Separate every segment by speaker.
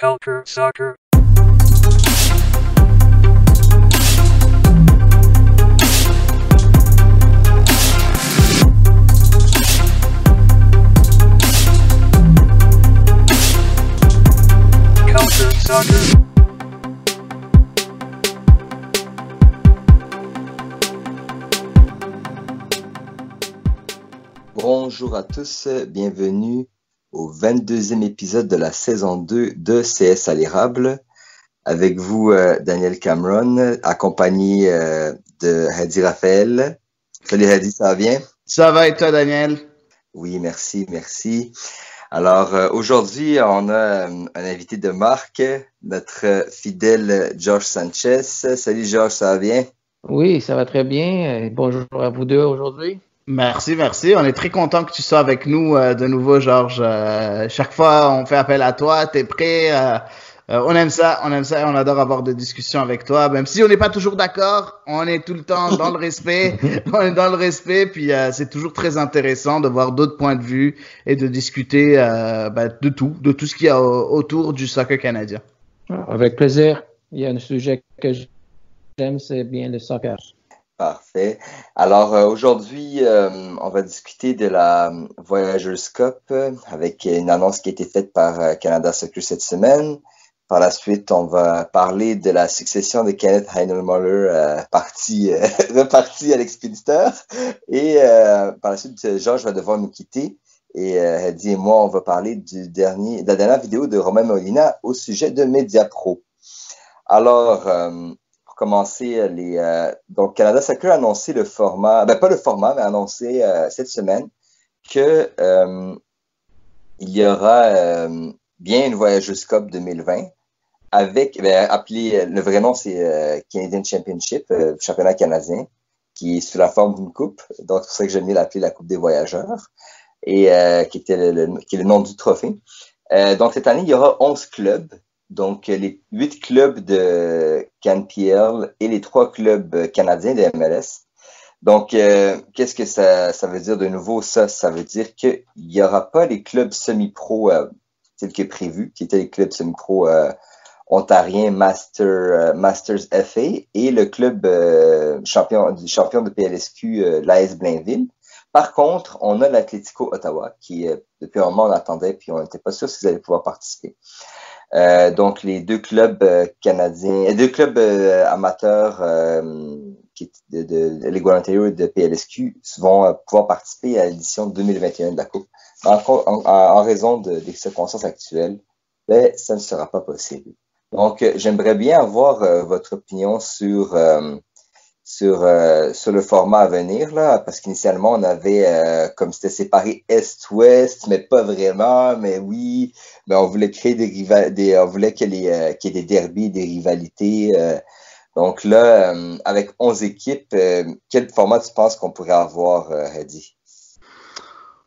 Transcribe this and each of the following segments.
Speaker 1: Culture Soccer. Culture Soccer.
Speaker 2: Bonjour à tous, bienvenue au 22e épisode de la saison 2 de CS à l'érable. Avec vous, Daniel Cameron, accompagné de Hadi Raphaël. Salut Hadi, ça va bien?
Speaker 3: Ça va et toi, Daniel?
Speaker 2: Oui, merci. Alors, aujourd'hui, on a un invité de marque, notre fidèle George Sanchez. Salut George, ça va bien?
Speaker 4: Oui, ça va très bien. Bonjour à vous deux aujourd'hui.
Speaker 3: Merci. On est très content que tu sois avec nous de nouveau, Georges. Chaque fois, on fait appel à toi. T'es prêt? On aime ça et on adore avoir des discussions avec toi. Même si on n'est pas toujours d'accord, on est tout le temps dans le respect. On est dans le respect, puis c'est toujours très intéressant de voir d'autres points de vue et de discuter de tout ce qu'il y a autour du soccer canadien.
Speaker 4: Avec plaisir. Il y a un sujet que j'aime, c'est bien le soccer.
Speaker 2: Parfait. Alors aujourd'hui, on va discuter de la Voyageurs Cup avec une annonce qui a été faite par Canada Soccer cette semaine. Par la suite, on va parler de la succession de Kenneth Heinola reparti à l'expéditeur. Et par la suite, Georges va devoir nous quitter. Et Hadi et moi, on va parler de la dernière vidéo de Romain Molina au sujet de Mediapro. Alors, commencer donc Canada Soccer a annoncé le format, pas le format, mais a annoncé cette semaine que il y aura bien une Voyageurs Cup 2020 avec appelé le vrai nom c'est Canadian Championship, championnat canadien, qui est sous la forme d'une coupe, donc c'est pour ça que j'aime mieux l'appeler la Coupe des Voyageurs et qui est le nom du trophée. Donc cette année il y aura 11 clubs. Donc, les 8 clubs de CanPL et les 3 clubs canadiens de MLS. Donc, qu'est-ce que ça veut dire de nouveau, ça? Ça veut dire qu'il n'y aura pas les clubs semi-pro tels que prévu, qui étaient les clubs semi-pro ontariens Masters FA et le club champion de PLSQ, l'AS Blainville. Par contre, on a l'Atlético Ottawa qui, depuis un moment, on attendait puis on n'était pas sûr s'ils allaient pouvoir participer. Donc les deux clubs canadiens, deux clubs amateurs qui de Ligue Ontario et de PLSQ vont pouvoir participer à l'édition 2021 de la Coupe. En raison des circonstances actuelles, ça ne sera pas possible. Donc j'aimerais bien avoir votre opinion sur le format à venir, là, parce qu'initialement, on avait, comme c'était séparé Est-Ouest, mais pas vraiment, mais oui, mais on voulait créer on voulait qu'il y ait des derbys, des rivalités. Donc là, avec 11 équipes, quel format tu penses qu'on pourrait avoir, Hadi?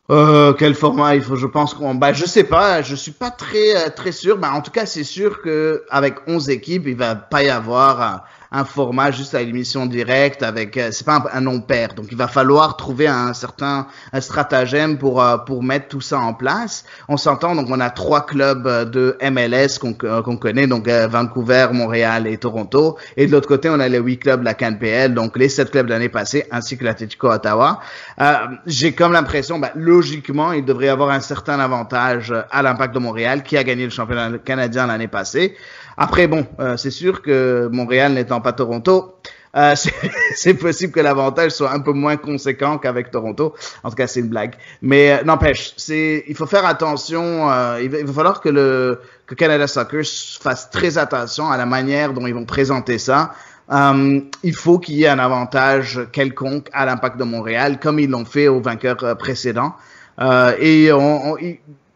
Speaker 3: Quel format il faut? Je pense je sais pas, je suis pas très sûr. En tout cas, c'est sûr que avec 11 équipes, il va pas y avoir un format juste à élimination directe avec, c'est pas un nom pair. Donc, il va falloir trouver un stratagème pour mettre tout ça en place. On s'entend, donc on a 3 clubs de MLS qu'on connaît, donc Vancouver, Montréal et Toronto. Et de l'autre côté, on a les 8 clubs de la CanPL, donc les 7 clubs de l'année passée, ainsi que l'Atlético Ottawa. J'ai comme l'impression, logiquement, il devrait y avoir un certain avantage à l'Impact de Montréal, qui a gagné le championnat canadien l'année passée. Après, c'est sûr que Montréal n'étant pas Toronto, c'est possible que l'avantage soit un peu moins conséquent qu'avec Toronto. En tout cas, c'est une blague. Mais n'empêche, il faut faire attention. Il va falloir que Canada Soccer fasse très attention à la manière dont ils vont présenter ça. Il faut qu'il y ait un avantage quelconque à l'Impact de Montréal, comme ils l'ont fait aux vainqueurs précédents.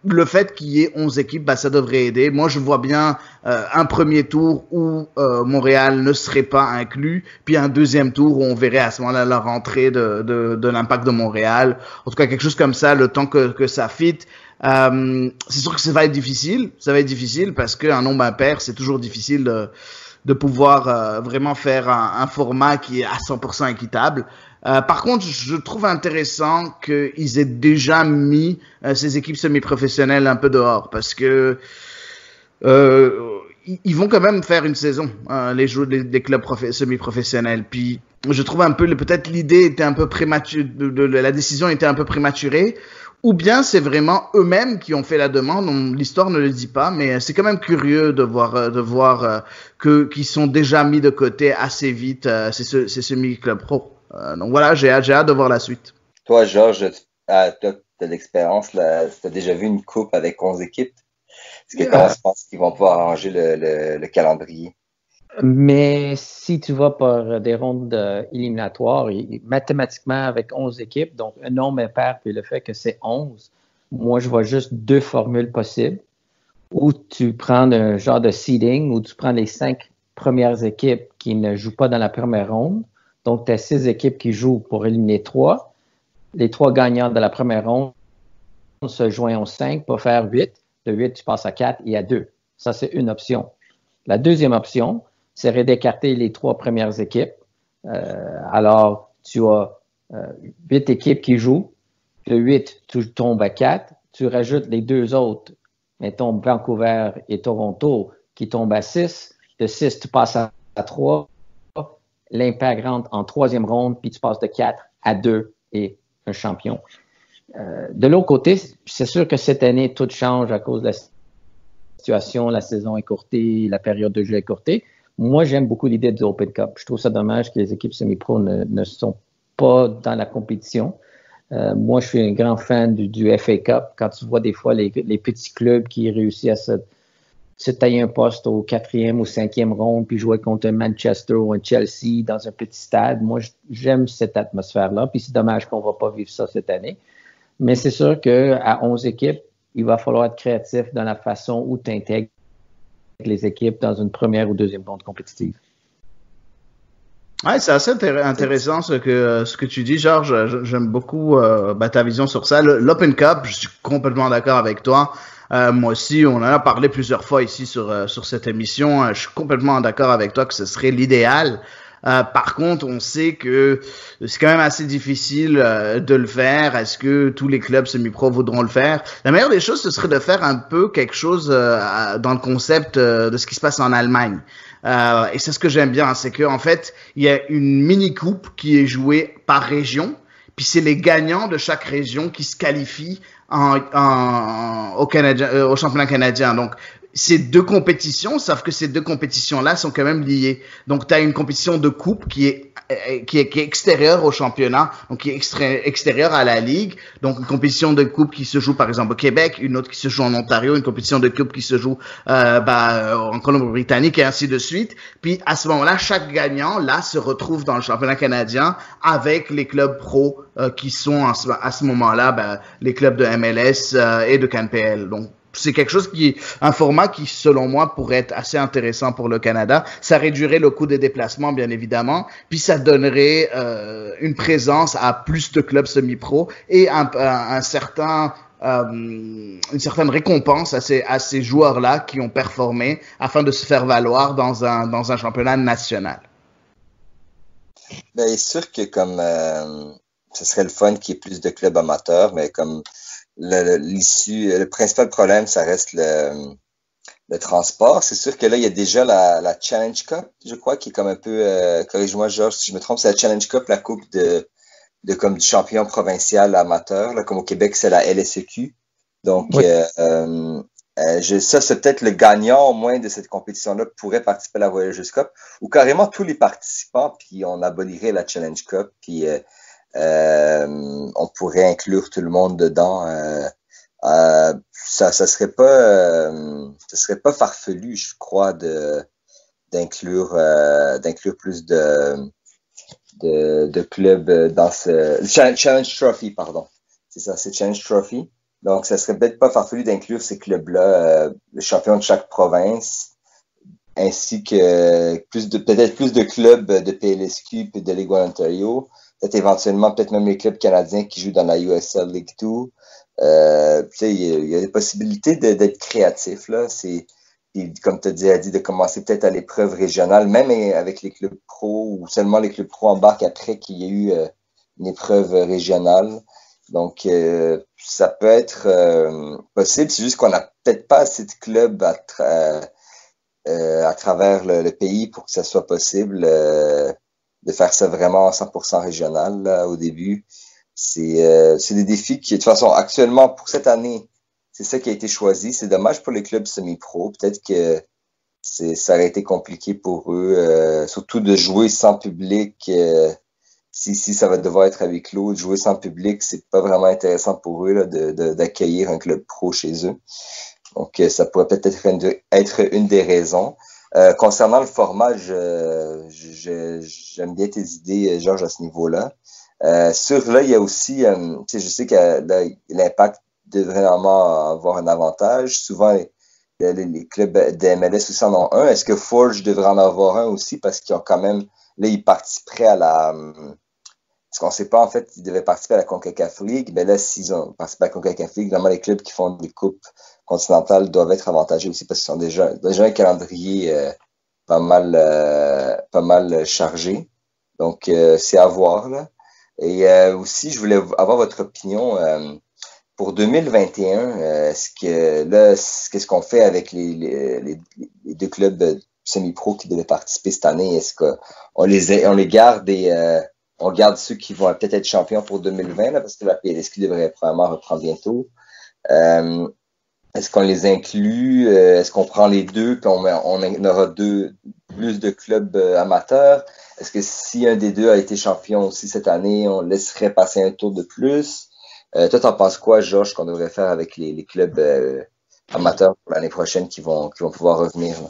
Speaker 3: Le fait qu'il y ait 11 équipes, ça devrait aider. Moi, je vois bien un premier tour où Montréal ne serait pas inclus, puis un deuxième tour où on verrait à ce moment-là la rentrée de l'Impact de Montréal. En tout cas, quelque chose comme ça, le temps que ça fit. C'est sûr que ça va être difficile. Ça va être difficile parce qu'un nombre impair, c'est toujours difficile de pouvoir vraiment faire un format qui est à 100% équitable. Par contre, je trouve intéressant qu'ils aient déjà mis ces équipes semi-professionnelles un peu dehors parce que ils vont quand même faire une saison, les clubs semi-professionnels. Puis je trouve un peu, peut-être l'idée était un peu prématurée, la décision était un peu prématurée, ou bien c'est vraiment eux-mêmes qui ont fait la demande. L'histoire ne le dit pas, mais c'est quand même curieux de voir qu'ils sont déjà mis de côté assez vite ces semi-clubs pro. Donc voilà, j'ai hâte de voir la suite.
Speaker 2: Toi, Georges, tu as de l'expérience, tu as déjà vu une coupe avec 11 équipes. Est-ce que tu penses qu'ils vont pouvoir arranger le calendrier?
Speaker 4: Mais si tu vas par des rondes éliminatoires, mathématiquement avec 11 équipes, donc un nombre impair, puis le fait que c'est 11, moi je vois juste deux formules possibles. Ou tu prends un genre de seeding, où tu prends les 5 premières équipes qui ne jouent pas dans la première ronde. Donc tu as 6 équipes qui jouent pour éliminer 3. Les 3 gagnants de la première ronde se joignent aux 5 pour faire 8. De 8, tu passes à 4 et à 2. Ça, c'est une option. La deuxième option serait d'écarter les 3 premières équipes. Alors, tu as 8 équipes qui jouent. De 8, tu tombes à 4. Tu rajoutes les 2 autres, mettons Vancouver et Toronto, qui tombent à 6. De 6, tu passes à 3. L'Impact rentre en 3e ronde, puis tu passes de 4 à 2 et un champion. De l'autre côté, c'est sûr que cette année, tout change à cause de la situation, la saison est courtée, la période de jeu est courtée. Moi, j'aime beaucoup l'idée du Open Cup. Je trouve ça dommage que les équipes semi-pro ne sont pas dans la compétition. Moi, je suis un grand fan du FA Cup. Quand tu vois des fois les petits clubs qui réussissent à se tailler un poste au 4e ou 5e ronde, puis jouer contre un Manchester ou un Chelsea dans un petit stade, moi, j'aime cette atmosphère-là. Puis c'est dommage qu'on ne va pas vivre ça cette année. Mais c'est sûr qu'à 11 équipes, il va falloir être créatif dans la façon où tu intègres les équipes dans une première ou deuxième ronde compétitive.
Speaker 3: Ouais, c'est assez intéressant ce que tu dis, Georges. J'aime beaucoup ta vision sur ça. L'Open Cup, je suis complètement d'accord avec toi. Moi aussi, on en a parlé plusieurs fois ici sur cette émission. Je suis complètement d'accord avec toi que ce serait l'idéal. Par contre, on sait que c'est quand même assez difficile de le faire. Est-ce que tous les clubs semi-pro voudront le faire? La meilleure des choses, ce serait de faire un peu quelque chose dans le concept de ce qui se passe en Allemagne. Et c'est ce que j'aime bien, c'est que en fait, il y a une mini-coupe qui est jouée par région, puis c'est les gagnants de chaque région qui se qualifient au championnat canadien. Donc, ces 2 compétitions, sauf que ces 2 compétitions-là sont quand même liées. Donc, tu as une compétition de coupe qui est extérieure au championnat, donc qui est extérieure à la ligue. Donc, une compétition de coupe qui se joue, par exemple, au Québec, une autre qui se joue en Ontario, une compétition de coupe qui se joue en Colombie-Britannique et ainsi de suite. Puis, à ce moment-là, chaque gagnant, là, se retrouve dans le championnat canadien avec les clubs pro qui sont à ce moment-là les clubs de MLS et de CanPL. Donc, c'est quelque chose un format qui, selon moi, pourrait être assez intéressant pour le Canada. Ça réduirait le coût des déplacements, bien évidemment, puis ça donnerait une présence à plus de clubs semi-pro et une certaine récompense à ces joueurs-là qui ont performé afin de se faire valoir dans un championnat national.
Speaker 2: Ben, c'est sûr que comme ce serait le fun qu'il y ait plus de clubs amateurs, mais comme le principal problème, ça reste le transport. C'est sûr que là, il y a déjà la Challenge Cup, je crois, qui est comme un peu, corrige-moi, Georges, si je me trompe, c'est la Challenge Cup, la coupe comme du champion provincial amateur, là, comme au Québec, c'est la LSEQ. Donc, oui. Ça, c'est peut-être le gagnant, au moins, de cette compétition-là, pourrait participer à la Voyageurs Cup, ou carrément tous les participants, puis on abolirait la Challenge Cup, puis on pourrait inclure tout le monde dedans. Ça serait pas farfelu, je crois, d'inclure plus de clubs dans ce Challenge Trophy, pardon. C'est ça, c'est Challenge Trophy. Donc, ça serait peut-être pas farfelu d'inclure ces clubs-là, les champions de chaque province, ainsi que peut-être plus de clubs de PLSQ et de Ligue 1 Ontario. Peut-être éventuellement, peut-être même les clubs canadiens qui jouent dans la USL League 2. Il y a des possibilités d'être créatif, là. Comme tu as dit, de commencer peut-être à l'épreuve régionale, même avec les clubs pro, ou seulement les clubs pro embarquent après qu'il y ait eu une épreuve régionale. Donc, ça peut être possible. C'est juste qu'on n'a peut-être pas assez de clubs à travers le pays pour que ça soit possible de faire ça vraiment 100% régional là, au début. C'est des défis qui, de toute façon, actuellement, pour cette année, c'est ça qui a été choisi. C'est dommage pour les clubs semi-pro. Peut-être que ça aurait été compliqué pour eux, surtout de jouer sans public. Si ça va devoir être à huis clos, de jouer sans public, c'est pas vraiment intéressant pour eux là, d'accueillir un club pro chez eux. Donc, ça pourrait peut-être être une des raisons. Concernant le format, j'aime bien tes idées, Georges, à ce niveau-là. Sur là, il y a aussi, je sais que l'Impact devrait normalement avoir un avantage. Souvent, les clubs de MLS aussi en ont un. Est-ce que Forge devrait en avoir un aussi parce qu'ils ont quand même, là, ils participeraient à parce qu'on sait pas, en fait, ils devaient participer à la CONCACAF League. Mais là, s'ils ont participé à la CONCACAF League, normalement, les clubs qui font des coupes continentales doivent être avantagés aussi parce qu'ils ont déjà un calendrier pas mal chargé. Donc, c'est à voir, là. Et aussi, je voulais avoir votre opinion pour 2021. Qu'est-ce qu'on fait avec les deux clubs semi-pro qui devaient participer cette année? Est-ce qu'on les garde et on garde ceux qui vont peut-être être champions pour 2020 là, parce que la PLSQ devrait probablement reprendre bientôt. Est-ce qu'on les inclut? Est-ce qu'on prend les deux puis on aura plus de clubs amateurs? Est-ce que si un des deux a été champion aussi cette année, on laisserait passer un tour de plus? Toi, t'en penses quoi, Georges, qu'on devrait faire avec les clubs amateurs pour l'année prochaine qui vont pouvoir revenir là?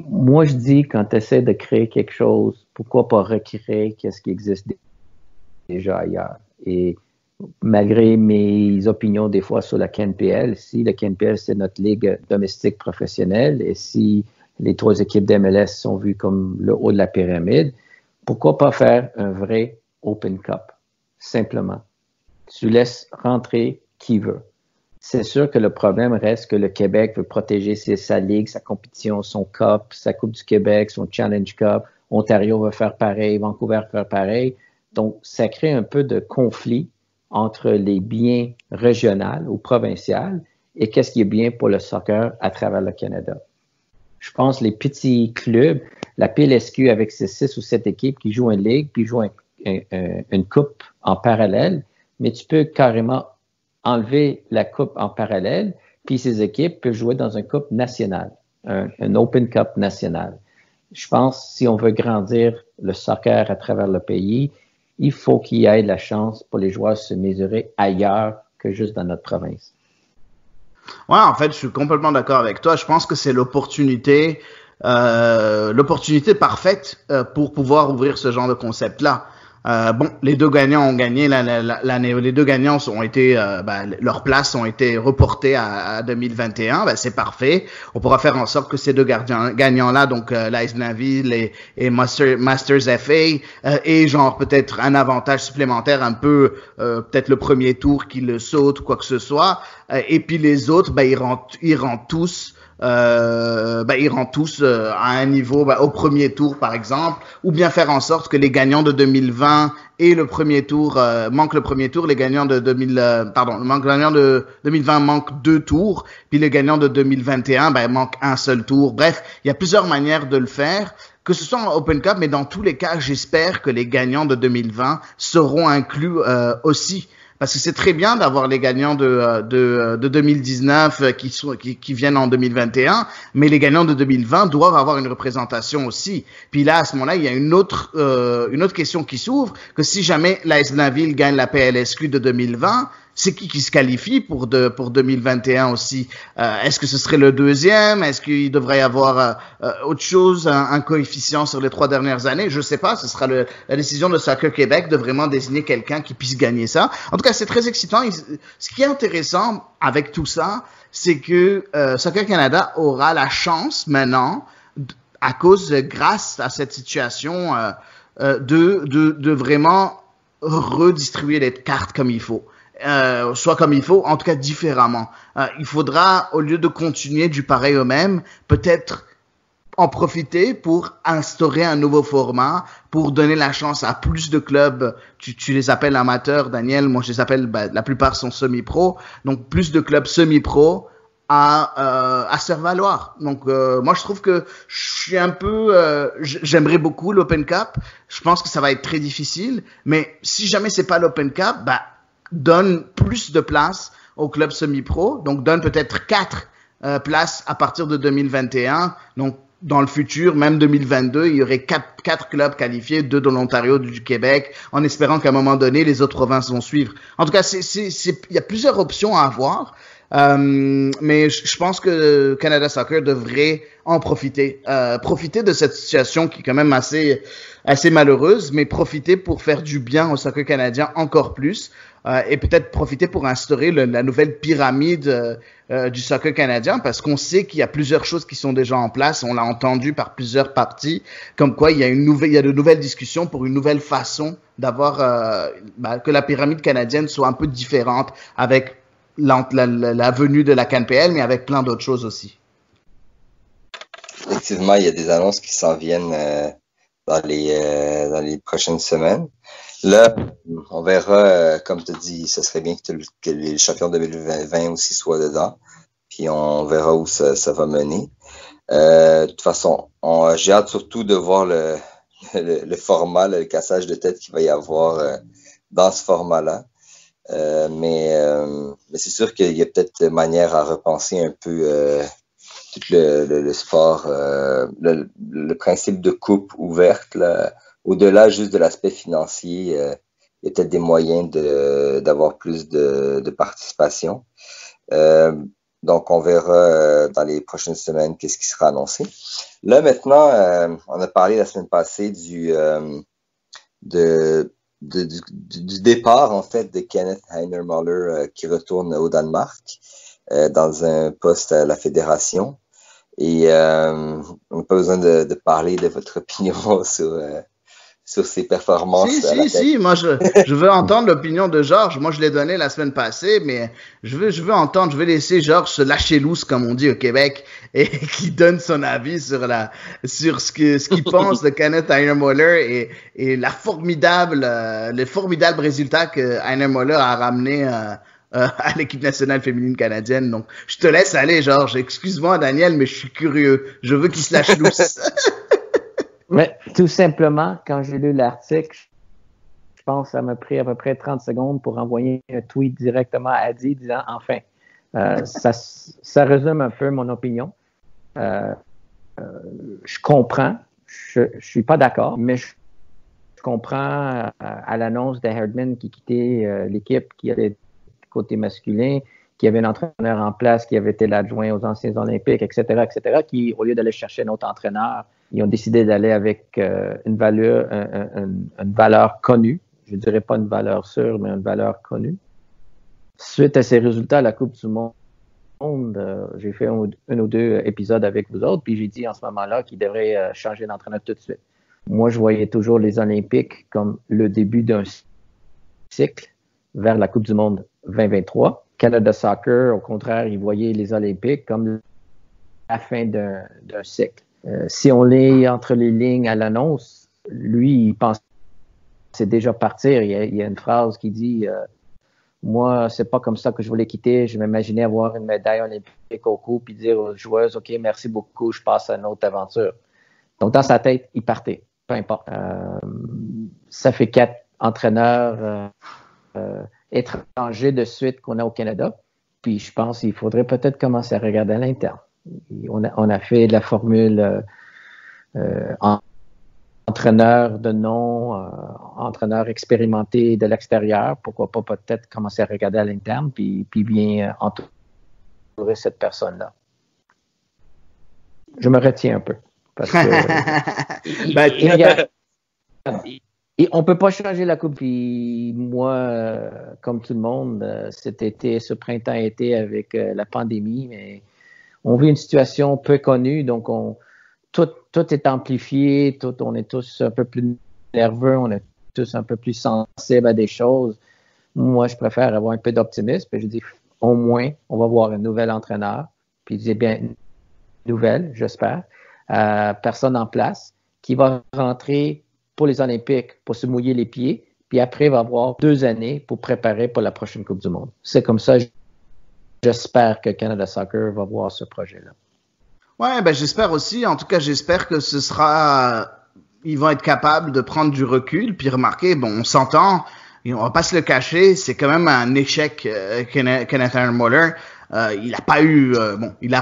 Speaker 4: Moi, je dis, quand tu essaies de créer quelque chose, pourquoi pas recréer ce qui existe déjà ailleurs? Et malgré mes opinions des fois sur la KNPL, si la KNPL, c'est notre ligue domestique professionnelle, et si les 3 équipes d'MLS sont vues comme le haut de la pyramide, pourquoi pas faire un vrai Open Cup? Simplement. Tu laisses rentrer qui veut. C'est sûr que le problème reste que le Québec veut protéger sa ligue, sa compétition, son Cup, sa Coupe du Québec, son Challenge Cup. Ontario veut faire pareil, Vancouver veut faire pareil. Donc, ça crée un peu de conflit entre les biens régionaux ou provinciaux et qu'est-ce qui est bien pour le soccer à travers le Canada. Je pense les petits clubs, la PLSQ avec ses 6 ou 7 équipes qui jouent une ligue puis jouent une coupe en parallèle, mais tu peux carrément enlever la coupe en parallèle, puis ces équipes peuvent jouer dans une coupe nationale, un Open Cup national. Je pense si on veut grandir le soccer à travers le pays, il faut qu'il y ait la chance pour les joueurs de se mesurer ailleurs que juste dans notre province.
Speaker 3: Ouais, en fait, je suis complètement d'accord avec toi. Je pense que c'est l'opportunité parfaite pour pouvoir ouvrir ce genre de concept-là. Bon, les deux gagnants ont gagné l'année. Les deux gagnants ont été, leurs places ont été reportées à 2021. C'est parfait. On pourra faire en sorte que ces deux gagnants-là, donc l'Ice Navy et Masters FA, aient genre peut-être un avantage supplémentaire, un peu peut-être le premier tour qui le saute ou quoi que ce soit. Et puis les autres, ils rentrent tous. Ils rentrent tous à un niveau au premier tour par exemple, ou bien faire en sorte que les gagnants de 2020 et le premier tour manquent le premier tour, les gagnants de 2020 manquent 2 tours, puis les gagnants de 2021 manquent un seul tour. Bref, il y a plusieurs manières de le faire, que ce soit en Open Cup, mais dans tous les cas, j'espère que les gagnants de 2020 seront inclus aussi. Parce que c'est très bien d'avoir les gagnants de 2019 qui viennent en 2021, mais les gagnants de 2020 doivent avoir une représentation aussi. Puis là, à ce moment-là, il y a une autre question qui s'ouvre, que si jamais l'AS Blainville gagne la PLSQ de 2020, c'est qui se qualifie pour 2021 aussi? Est-ce que ce serait le deuxième? Est-ce qu'il devrait y avoir autre chose, un coefficient sur les 3 dernières années? Je sais pas. Ce sera la décision de Soccer Québec de vraiment désigner quelqu'un qui puisse gagner ça. En tout cas, c'est très excitant. Ce qui est intéressant avec tout ça, c'est que Soccer Canada aura la chance maintenant, grâce à cette situation, de vraiment redistribuer les cartes comme il faut. Soit comme il faut, en tout cas différemment. Il faudra, au lieu de continuer du pareil au même, peut-être en profiter pour instaurer un nouveau format, pour donner la chance à plus de clubs. Tu les appelles amateurs, Daniel. Moi, je les appelle, la plupart sont semi-pro. Donc, plus de clubs semi-pro à se faire valoir. Donc, moi, je trouve que je suis un peu, j'aimerais beaucoup l'Open Cup. Je pense que ça va être très difficile. Mais si jamais c'est pas l'Open Cup, donne plus de place aux clubs semi-pro. Donc, donne peut-être 4 places à partir de 2021. Donc, dans le futur, même 2022, il y aurait quatre clubs qualifiés, 2 de l'Ontario, 2 du Québec, en espérant qu'à un moment donné, les autres provinces vont suivre. En tout cas, il y a plusieurs options à avoir, mais je pense que Canada Soccer devrait en profiter. Profiter de cette situation qui est quand même assez malheureuse, mais profiter pour faire du bien au soccer canadien encore plus. Et peut-être profiter pour instaurer la nouvelle pyramide du soccer canadien, parce qu'on sait qu'il y a plusieurs choses qui sont déjà en place. On l'a entendu par plusieurs parties, comme quoi il y a de nouvelles discussions pour une nouvelle façon d'avoir que la pyramide canadienne soit un peu différente avec la venue de la CanPL, mais avec plein d'autres choses aussi.
Speaker 2: Effectivement, il y a des annonces qui s'en viennent dans les prochaines semaines. Là, on verra, comme tu dis, ce serait bien que les champions 2020 aussi soient dedans. Puis on verra où ça va mener. De toute façon, j'ai hâte surtout de voir le format, le cassage de tête qu'il va y avoir dans ce format-là. Mais c'est sûr qu'il y a peut-être manière à repenser un peu tout le sport, le principe de coupe ouverte, là. Au-delà juste de l'aspect financier, il y a peut-être des moyens d'avoir plus de participation. Donc, on verra dans les prochaines semaines qu'est-ce qui sera annoncé. Là, maintenant, on a parlé la semaine passée du départ, en fait, de Kenneth Heiner-Muller qui retourne au Danemark dans un poste à la fédération. Et on n'a pas besoin de parler de votre opinion sur ses performances.
Speaker 3: Si, moi je veux entendre l'opinion de Georges. Moi je l'ai donné la semaine passée, mais je veux laisser Georges se lâcher loose, comme on dit au Québec, et qui donne son avis sur ce qu'il pense de Kenneth Heiner-Muller et le formidable résultat que Heiner-Muller a ramené à l'équipe nationale féminine canadienne. Donc je te laisse aller, Georges. Excuse-moi, Daniel, mais je suis curieux. Je veux qu'il se lâche loose.
Speaker 4: Mais tout simplement, quand j'ai lu l'article, je pense que ça m'a pris à peu près 30 secondes pour envoyer un tweet directement à Adi disant « Enfin ». Ça résume un peu mon opinion. Je comprends. Je suis pas d'accord, mais je comprends à l'annonce de Herdman qui quittait l'équipe, qui allait côté masculin, qui avait un entraîneur en place, qui avait été l'adjoint aux anciens Olympiques, etc., qui, au lieu d'aller chercher un autre entraîneur, ils ont décidé d'aller avec une valeur connue. Je dirais pas une valeur sûre, mais une valeur connue. Suite à ces résultats à la Coupe du Monde, j'ai fait un ou deux épisodes avec vous autres, puis j'ai dit en ce moment-là qu'ils devraient changer d'entraîneur tout de suite. Moi, je voyais toujours les Olympiques comme le début d'un cycle vers la Coupe du Monde 2023. Canada Soccer, au contraire, ils voyaient les Olympiques comme la fin d'un cycle. Si on lit entre les lignes à l'annonce, lui, il pense c'est déjà partir. Il y a une phrase qui dit moi, c'est pas comme ça que je voulais quitter. Je m'imaginais avoir une médaille olympique au cou puis dire aux joueuses, OK, merci beaucoup, je passe à une autre aventure. Donc, dans sa tête, il partait. Peu importe. Ça fait 4 entraîneurs étrangers de suite qu'on a au Canada. Puis, je pense qu'il faudrait peut-être commencer à regarder à l'interne. On a fait de la formule entraîneur de nom, entraîneur expérimenté de l'extérieur. Pourquoi pas peut-être commencer à regarder à l'interne puis bien entourer cette personne-là. Je me retiens un peu. Parce que on peut pas changer la coupe. Puis moi, comme tout le monde, ce printemps-été avec la pandémie, mais on vit une situation peu connue, donc tout est amplifié, on est tous un peu plus nerveux, on est tous un peu plus sensibles à des choses. Moi, je préfère avoir un peu d'optimisme. Puis je dis, au moins, on va voir un nouvel entraîneur. Puis je dis bien, nouvelle, j'espère. personne en place qui va rentrer pour les Olympiques pour se mouiller les pieds, puis après, il va avoir 2 années pour préparer pour la prochaine Coupe du Monde. C'est comme ça, j'espère que Canada Soccer va voir ce projet-là.
Speaker 3: Ouais, ben j'espère aussi. En tout cas, j'espère que ce sera... Ils vont être capables de prendre du recul, puis remarquer, bon, on s'entend, et on va pas se le cacher, c'est quand même un échec, Kenneth Muller. Il a pas eu, il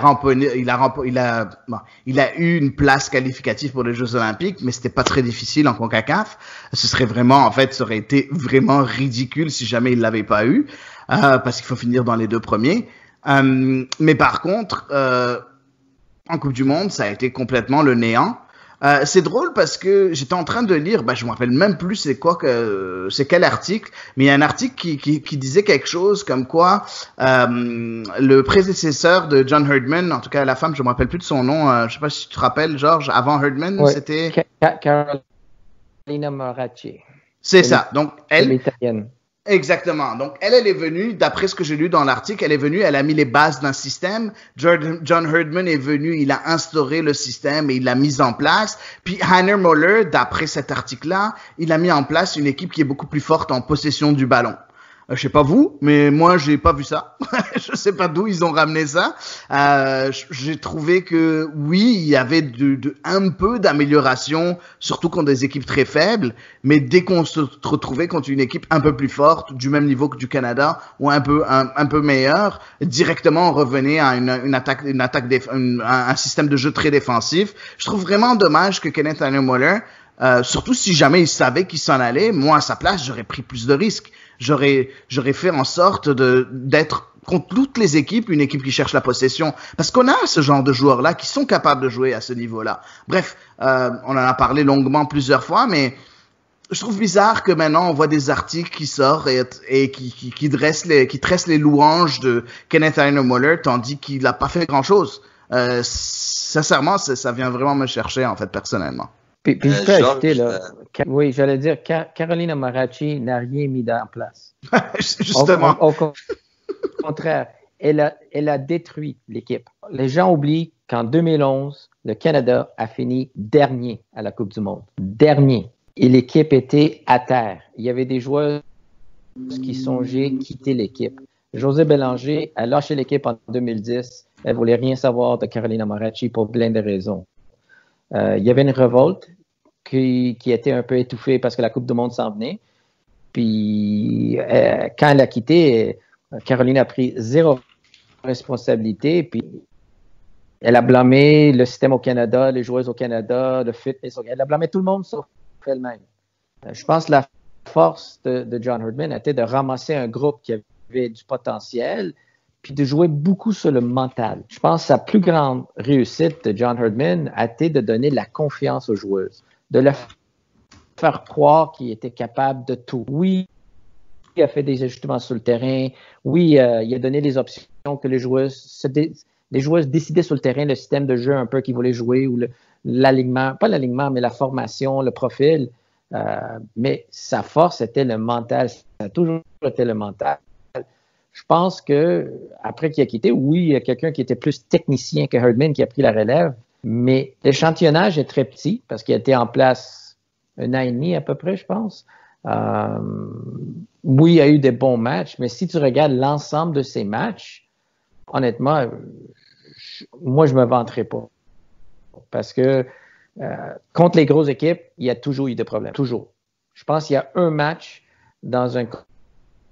Speaker 3: a eu une place qualificative pour les Jeux Olympiques, mais c'était pas très difficile en CONCACAF. Ce serait vraiment, en fait, ça aurait été vraiment ridicule si jamais il l'avait pas eu, parce qu'il faut finir dans les 2 premiers. Mais par contre, en Coupe du Monde, ça a été complètement le néant. C'est drôle parce que j'étais en train de lire, je me rappelle même plus c'est quel article, mais il y a un article qui disait quelque chose comme quoi le prédécesseur de John Herdman, en tout cas la femme, je me rappelle plus de son nom, je sais pas si tu te rappelles, Georges, avant Herdman,
Speaker 4: ouais.
Speaker 3: C'était
Speaker 4: Carolina Maratti.
Speaker 3: C'est ça. Donc elle,
Speaker 4: l'italienne.
Speaker 3: Exactement. Donc, elle est venue, d'après ce que j'ai lu dans l'article, elle a mis les bases d'un système. John Herdman est venu, il a instauré le système et il l'a mis en place. Puis, Heiner Muller, d'après cet article-là, il a mis en place une équipe qui est beaucoup plus forte en possession du ballon. Je sais pas vous, mais moi, j'ai pas vu ça. Je sais pas d'où ils ont ramené ça. J'ai trouvé que oui, il y avait un peu d'amélioration, surtout contre des équipes très faibles. Mais dès qu'on se retrouvait contre une équipe un peu plus forte, du même niveau que du Canada, ou un peu meilleure, directement on revenait à un système de jeu très défensif. Je trouve vraiment dommage que Kenneth Muller, surtout si jamais il savait qu'il s'en allait, moi à sa place, j'aurais pris plus de risques. J'aurais fait en sorte d'être contre toutes les équipes, une équipe qui cherche la possession. Parce qu'on a ce genre de joueurs-là qui sont capables de jouer à ce niveau-là. Bref, on en a parlé longuement plusieurs fois, mais je trouve bizarre que maintenant on voit des articles qui sortent et qui tressent les louanges de Kenneth Muller, tandis qu'il n'a pas fait grand-chose. Sincèrement, ça vient vraiment me chercher, en fait, personnellement.
Speaker 4: Puis je peux ajouter, là, oui, j'allais dire, Carolina Maratti n'a rien mis en place.
Speaker 3: Justement.
Speaker 4: Au contraire, elle a détruit l'équipe. Les gens oublient qu'en 2011, le Canada a fini dernier à la Coupe du Monde. Dernier. Et l'équipe était à terre. Il y avait des joueurs qui songeaient quitter l'équipe. José Bélanger a lâché l'équipe en 2010. Elle voulait rien savoir de Carolina Maratti pour plein de raisons. Il y avait une révolte qui était un peu étouffée parce que la Coupe du Monde s'en venait. Puis, quand elle a quitté, Caroline a pris 0 responsabilité. Puis, elle a blâmé le système au Canada, les joueuses au Canada, le fitness. Elle a blâmé tout le monde sauf elle-même. Je pense que la force de John Herdman était de ramasser un groupe qui avait du potentiel puis de jouer beaucoup sur le mental. Je pense que sa plus grande réussite de John Herdman a été de donner la confiance aux joueuses, de leur faire croire qu'il était capable de tout. Oui, il a fait des ajustements sur le terrain. Oui, il a donné les options que les joueuses décidaient sur le terrain le système de jeu un peu qu'ils voulaient jouer ou l'alignement, pas l'alignement, mais la formation, le profil. Mais sa force était le mental. Ça a toujours été le mental. Je pense que après qu'il a quitté, oui, il y a quelqu'un qui était plus technicien que Herdman qui a pris la relève, mais l'échantillonnage est très petit parce qu'il a été en place 1 an et demi à peu près, je pense. Oui, il y a eu des bons matchs, mais si tu regardes l'ensemble de ces matchs, honnêtement, moi, je me vanterai pas. Parce que contre les grosses équipes, il y a toujours eu des problèmes. Toujours. Je pense qu'il y a un match dans une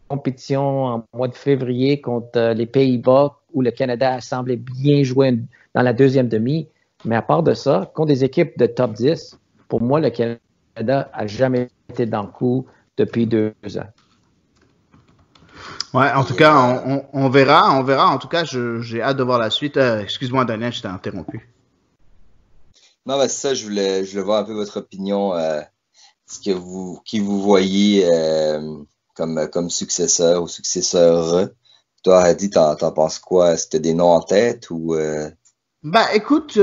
Speaker 4: compétition en mois de février contre les Pays-Bas où le Canada a semblé bien jouer dans la deuxième demi. Mais à part de ça, contre des équipes de top 10, pour moi, le Canada a jamais été dans le coup depuis 2 ans.
Speaker 3: Ouais, en tout cas, on verra. En tout cas, j'ai hâte de voir la suite. Excuse-moi, Daniel, je t'ai interrompu.
Speaker 2: Non, c'est ça, je voulais voir un peu votre opinion, qui vous voyez comme successeur ou successeur. Toi, Hadi, t'en penses quoi? Est-ce que t'as des noms en tête ou
Speaker 3: écoute,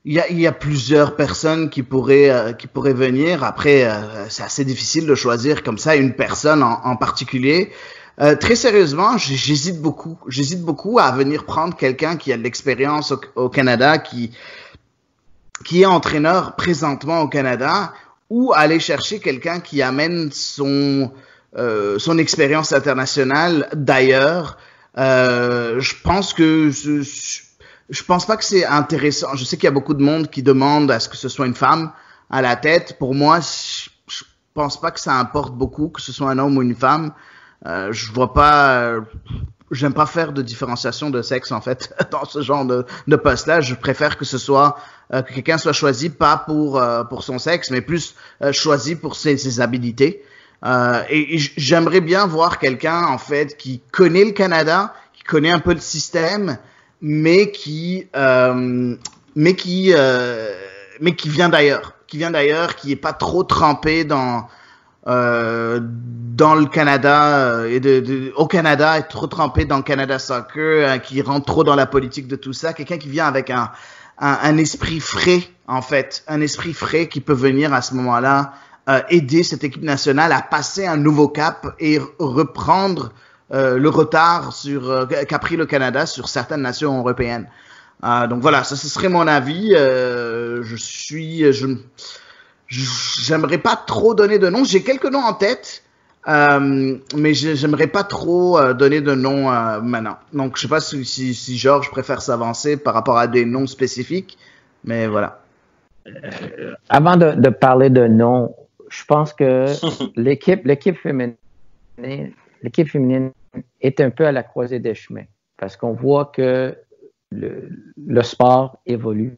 Speaker 3: il y a plusieurs personnes qui pourraient venir. Après, c'est assez difficile de choisir comme ça une personne en particulier. Très sérieusement, j'hésite beaucoup à venir prendre quelqu'un qui a de l'expérience au Canada, qui qui est entraîneur présentement au Canada, ou aller chercher quelqu'un qui amène son expérience internationale d'ailleurs. Je pense pas que c'est intéressant. Je sais qu'il y a beaucoup de monde qui demande à ce que ce soit une femme à la tête. Pour moi, je pense pas que ça importe beaucoup que ce soit un homme ou une femme. Je vois pas. J'aime pas faire de différenciation de sexe en fait dans ce genre de poste-là. Je préfère que ce soit que quelqu'un soit choisi pas pour son sexe, mais plus choisi pour ses habilités. Et j'aimerais bien voir quelqu'un en fait qui connaît le Canada, qui connaît un peu le système, mais qui vient d'ailleurs, qui est pas trop trempé dans le Canada au Canada, est trop trempé dans le Canada Soccer, qui rentre trop dans la politique de tout ça. Quelqu'un qui vient avec un esprit frais, en fait, un esprit frais qui peut venir à ce moment-là aider cette équipe nationale à passer un nouveau cap et reprendre le retard qu'a pris le Canada sur certaines nations européennes. Donc voilà, ça ce serait mon avis. J'aimerais pas trop donner de noms. J'ai quelques noms en tête, mais j'aimerais pas trop donner de noms maintenant. Donc je sais pas si Georges préfère s'avancer par rapport à des noms spécifiques, mais voilà.
Speaker 4: Avant de parler de noms, je pense que l'équipe féminine est un peu à la croisée des chemins, parce qu'on voit que le sport évolue.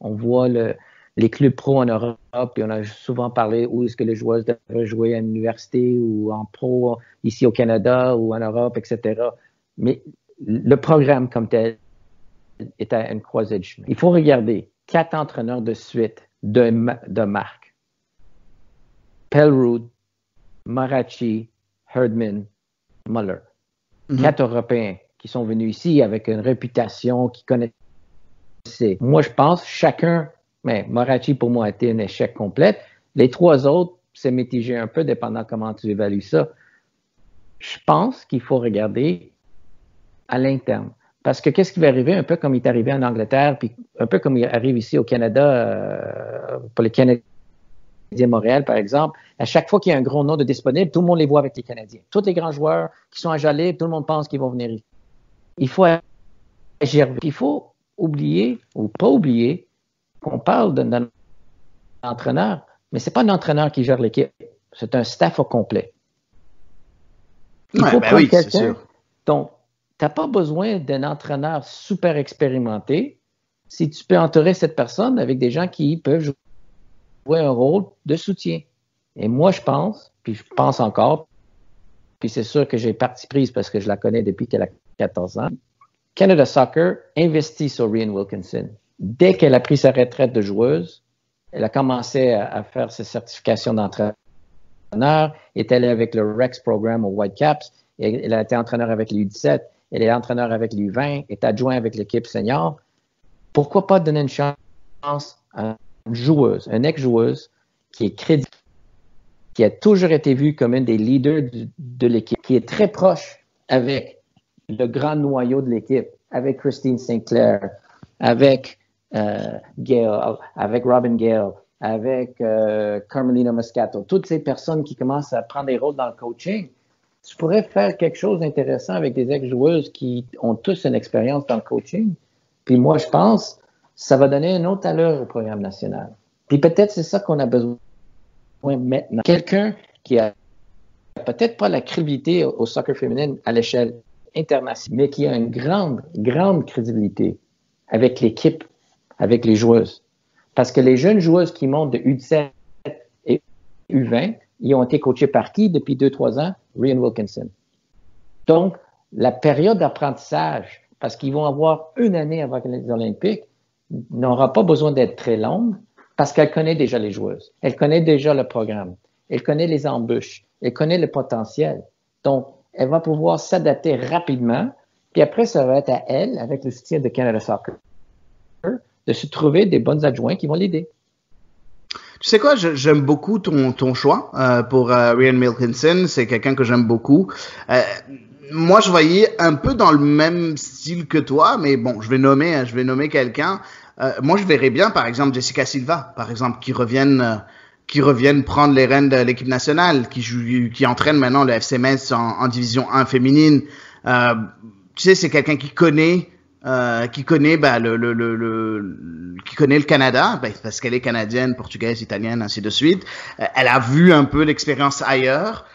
Speaker 4: On voit les clubs pro en Europe, et on a souvent parlé où est-ce que les joueuses devraient jouer à l'université ou en pro ici au Canada ou en Europe, etc. Mais le programme comme tel est à une croisée de chemin. Il faut regarder 4 entraîneurs de suite de marque. Pelrud, Marachi, Herdman, Muller. 4 Européens qui sont venus ici avec une réputation, qui connaissaient. Moi, je pense chacun, mais Marachi pour moi a été un échec complet. Les 3 autres, c'est mitigé un peu, dépendant comment tu évalues ça. Je pense qu'il faut regarder à l'interne. Parce que qu'est-ce qui va arriver, un peu comme il est arrivé en Angleterre, puis un peu comme il arrive ici au Canada, pour les Canadiens de Montréal, par exemple, à chaque fois qu'il y a un gros nom de disponible, tout le monde les voit avec les Canadiens. Tous les grands joueurs qui sont à Jalib, tout le monde pense qu'ils vont venir ici. Il faut agir. Il faut oublier, ou pas oublier, qu'on parle d'un entraîneur, mais c'est pas un entraîneur qui gère l'équipe. C'est un staff au complet. Il faut prendre quelqu'un. Donc, tu n'as pas besoin d'un entraîneur super expérimenté si tu peux entourer cette personne avec des gens qui peuvent jouer un rôle de soutien. Et moi, je pense, puis je pense encore, puis c'est sûr que j'ai parti prise parce que je la connais depuis qu'elle a 14 ans. Canada Soccer investit sur Rhian Wilkinson. Dès qu'elle a pris sa retraite de joueuse, elle a commencé à faire ses certifications d'entraîneur, est allée avec le Rex Program au Whitecaps, elle a été entraîneur avec les U17, elle est entraîneur avec les U20, est adjoint avec l'équipe senior. Pourquoi pas donner une chance à une joueuse, une ex-joueuse qui est crédible, qui a toujours été vue comme une des leaders de l'équipe, qui est très proche avec le grand noyau de l'équipe, avec Christine Sinclair, avec Gail, avec Robin Gale, avec Carmelina Moscato, toutes ces personnes qui commencent à prendre des rôles dans le coaching. Tu pourrais faire quelque chose d'intéressant avec des ex-joueuses qui ont tous une expérience dans le coaching. Puis moi, je pense que ça va donner une autre allure au programme national. Puis peut-être c'est ça qu'on a besoin maintenant. Quelqu'un qui a peut-être pas la crédibilité au soccer féminin à l'échelle internationale, mais qui a une grande, grande crédibilité avec l'équipe, avec les joueuses. Parce que les jeunes joueuses qui montent de U17 et U20, ils ont été coachés par qui depuis 2-3 ans? Rhian Wilkinson. Donc, la période d'apprentissage, parce qu'ils vont avoir une année avant les Olympiques, n'aura pas besoin d'être très longue parce qu'elle connaît déjà les joueuses. Elle connaît déjà le programme. Elle connaît les embûches. Elle connaît le potentiel. Donc, elle va pouvoir s'adapter rapidement. Puis après, ça va être à elle, avec le soutien de Canada Soccer, de se trouver des bons adjoints qui vont l'aider.
Speaker 3: Tu sais quoi, j'aime beaucoup ton choix pour Rhian Wilkinson. C'est quelqu'un que j'aime beaucoup. Moi, je voyais un peu dans le même style que toi, mais bon, je vais nommer quelqu'un. moi, je verrais bien, par exemple, Jessica Silva, par exemple, qui reviennent prendre les rênes de l'équipe nationale, qui entraîne maintenant le FC Metz en division 1 féminine. Tu sais, c'est quelqu'un qui connaît qui connaît le Canada, parce qu'elle est canadienne, portugaise, italienne, ainsi de suite. Elle a vu un peu l'expérience ailleurs.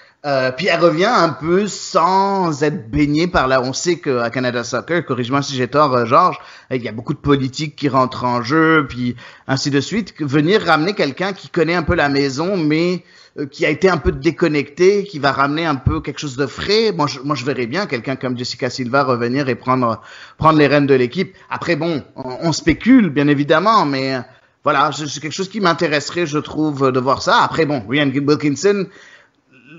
Speaker 3: Puis elle revient un peu sans être baignée par là. On sait qu'à Canada Soccer, corrige-moi si j'ai tort, Georges, il y a beaucoup de politique qui rentrent en jeu, puis ainsi de suite. Venir ramener quelqu'un qui connaît un peu la maison, mais qui a été un peu déconnecté, qui va ramener un peu quelque chose de frais. Moi, je verrais bien quelqu'un comme Jessica Silva revenir et prendre les rênes de l'équipe. Après, bon, on spécule, bien évidemment, mais voilà, c'est quelque chose qui m'intéresserait, je trouve, de voir ça. Après, bon, Rhian Wilkinson,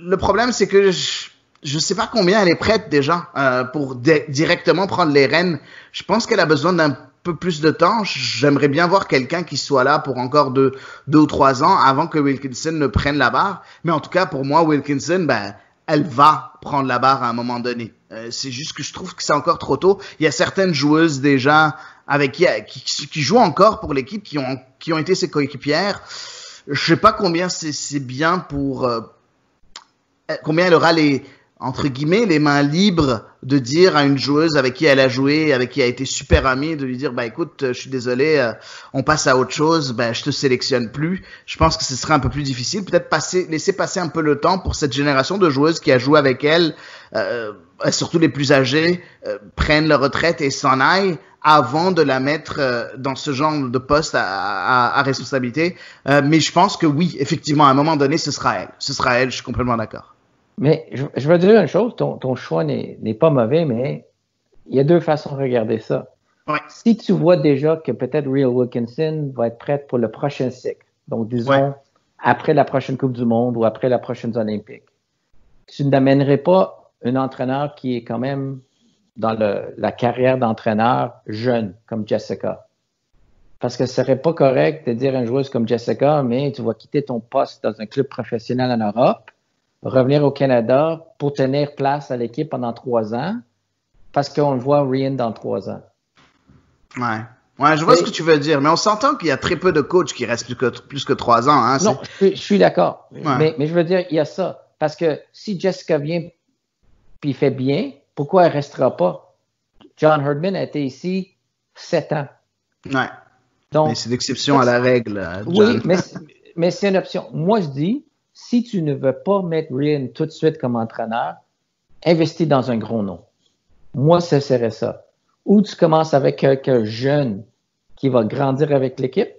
Speaker 3: le problème, c'est que je sais pas combien elle est prête déjà pour directement prendre les rênes. Je pense qu'elle a besoin d'un peu plus de temps. J'aimerais bien voir quelqu'un qui soit là pour encore deux ou 3 ans avant que Wilkinson ne prenne la barre. Mais en tout cas, pour moi, Wilkinson, elle va prendre la barre à un moment donné. C'est juste que je trouve que c'est encore trop tôt. Il y a certaines joueuses déjà avec qui jouent encore pour l'équipe, qui ont été ses coéquipières. Je sais pas combien c'est bien pour combien elle aura entre guillemets, les mains libres de dire à une joueuse avec qui elle a joué, avec qui elle a été super amie, de lui dire, écoute, je suis désolé, on passe à autre chose, je te sélectionne plus. Je pense que ce serait un peu plus difficile. Peut-être laisser passer un peu le temps pour cette génération de joueuses qui a joué avec elle, surtout les plus âgées, prennent leur retraite et s'en aillent avant de la mettre dans ce genre de poste à responsabilité. Mais je pense que oui, effectivement, à un moment donné, ce sera elle. Ce sera elle, je suis complètement d'accord.
Speaker 4: Mais je veux dire une chose, ton choix n'est pas mauvais, mais il y a 2 façons de regarder ça.
Speaker 3: Ouais.
Speaker 4: Si tu vois déjà que peut-être Rhian Wilkinson va être prête pour le prochain cycle, donc disons après la prochaine Coupe du Monde ou après la prochaine Olympique, tu n'amènerais pas un entraîneur qui est quand même dans la carrière d'entraîneur jeune, comme Jessica. Parce que ce serait pas correct de dire à une joueuse comme Jessica, mais tu vas quitter ton poste dans un club professionnel en Europe, revenir au Canada pour tenir place à l'équipe pendant 3 ans, parce qu'on voit Rhian dans 3 ans.
Speaker 3: Ouais, je vois ce que tu veux dire, mais on s'entend qu'il y a très peu de coachs qui restent plus que 3 ans. Hein,
Speaker 4: non, je suis d'accord. Ouais. Mais je veux dire, il y a ça. Parce que si Jessica vient puis fait bien, pourquoi elle ne restera pas? John Herdman a été ici 7 ans.
Speaker 3: Ouais.
Speaker 4: Donc,
Speaker 3: mais c'est l'exception à la règle,
Speaker 4: John. Oui, mais c'est une option. Moi, je dis, si tu ne veux pas mettre Rhian tout de suite comme entraîneur, investis dans un gros nom. Moi, ce serait ça. Ou tu commences avec quelqu'un jeune qui va grandir avec l'équipe,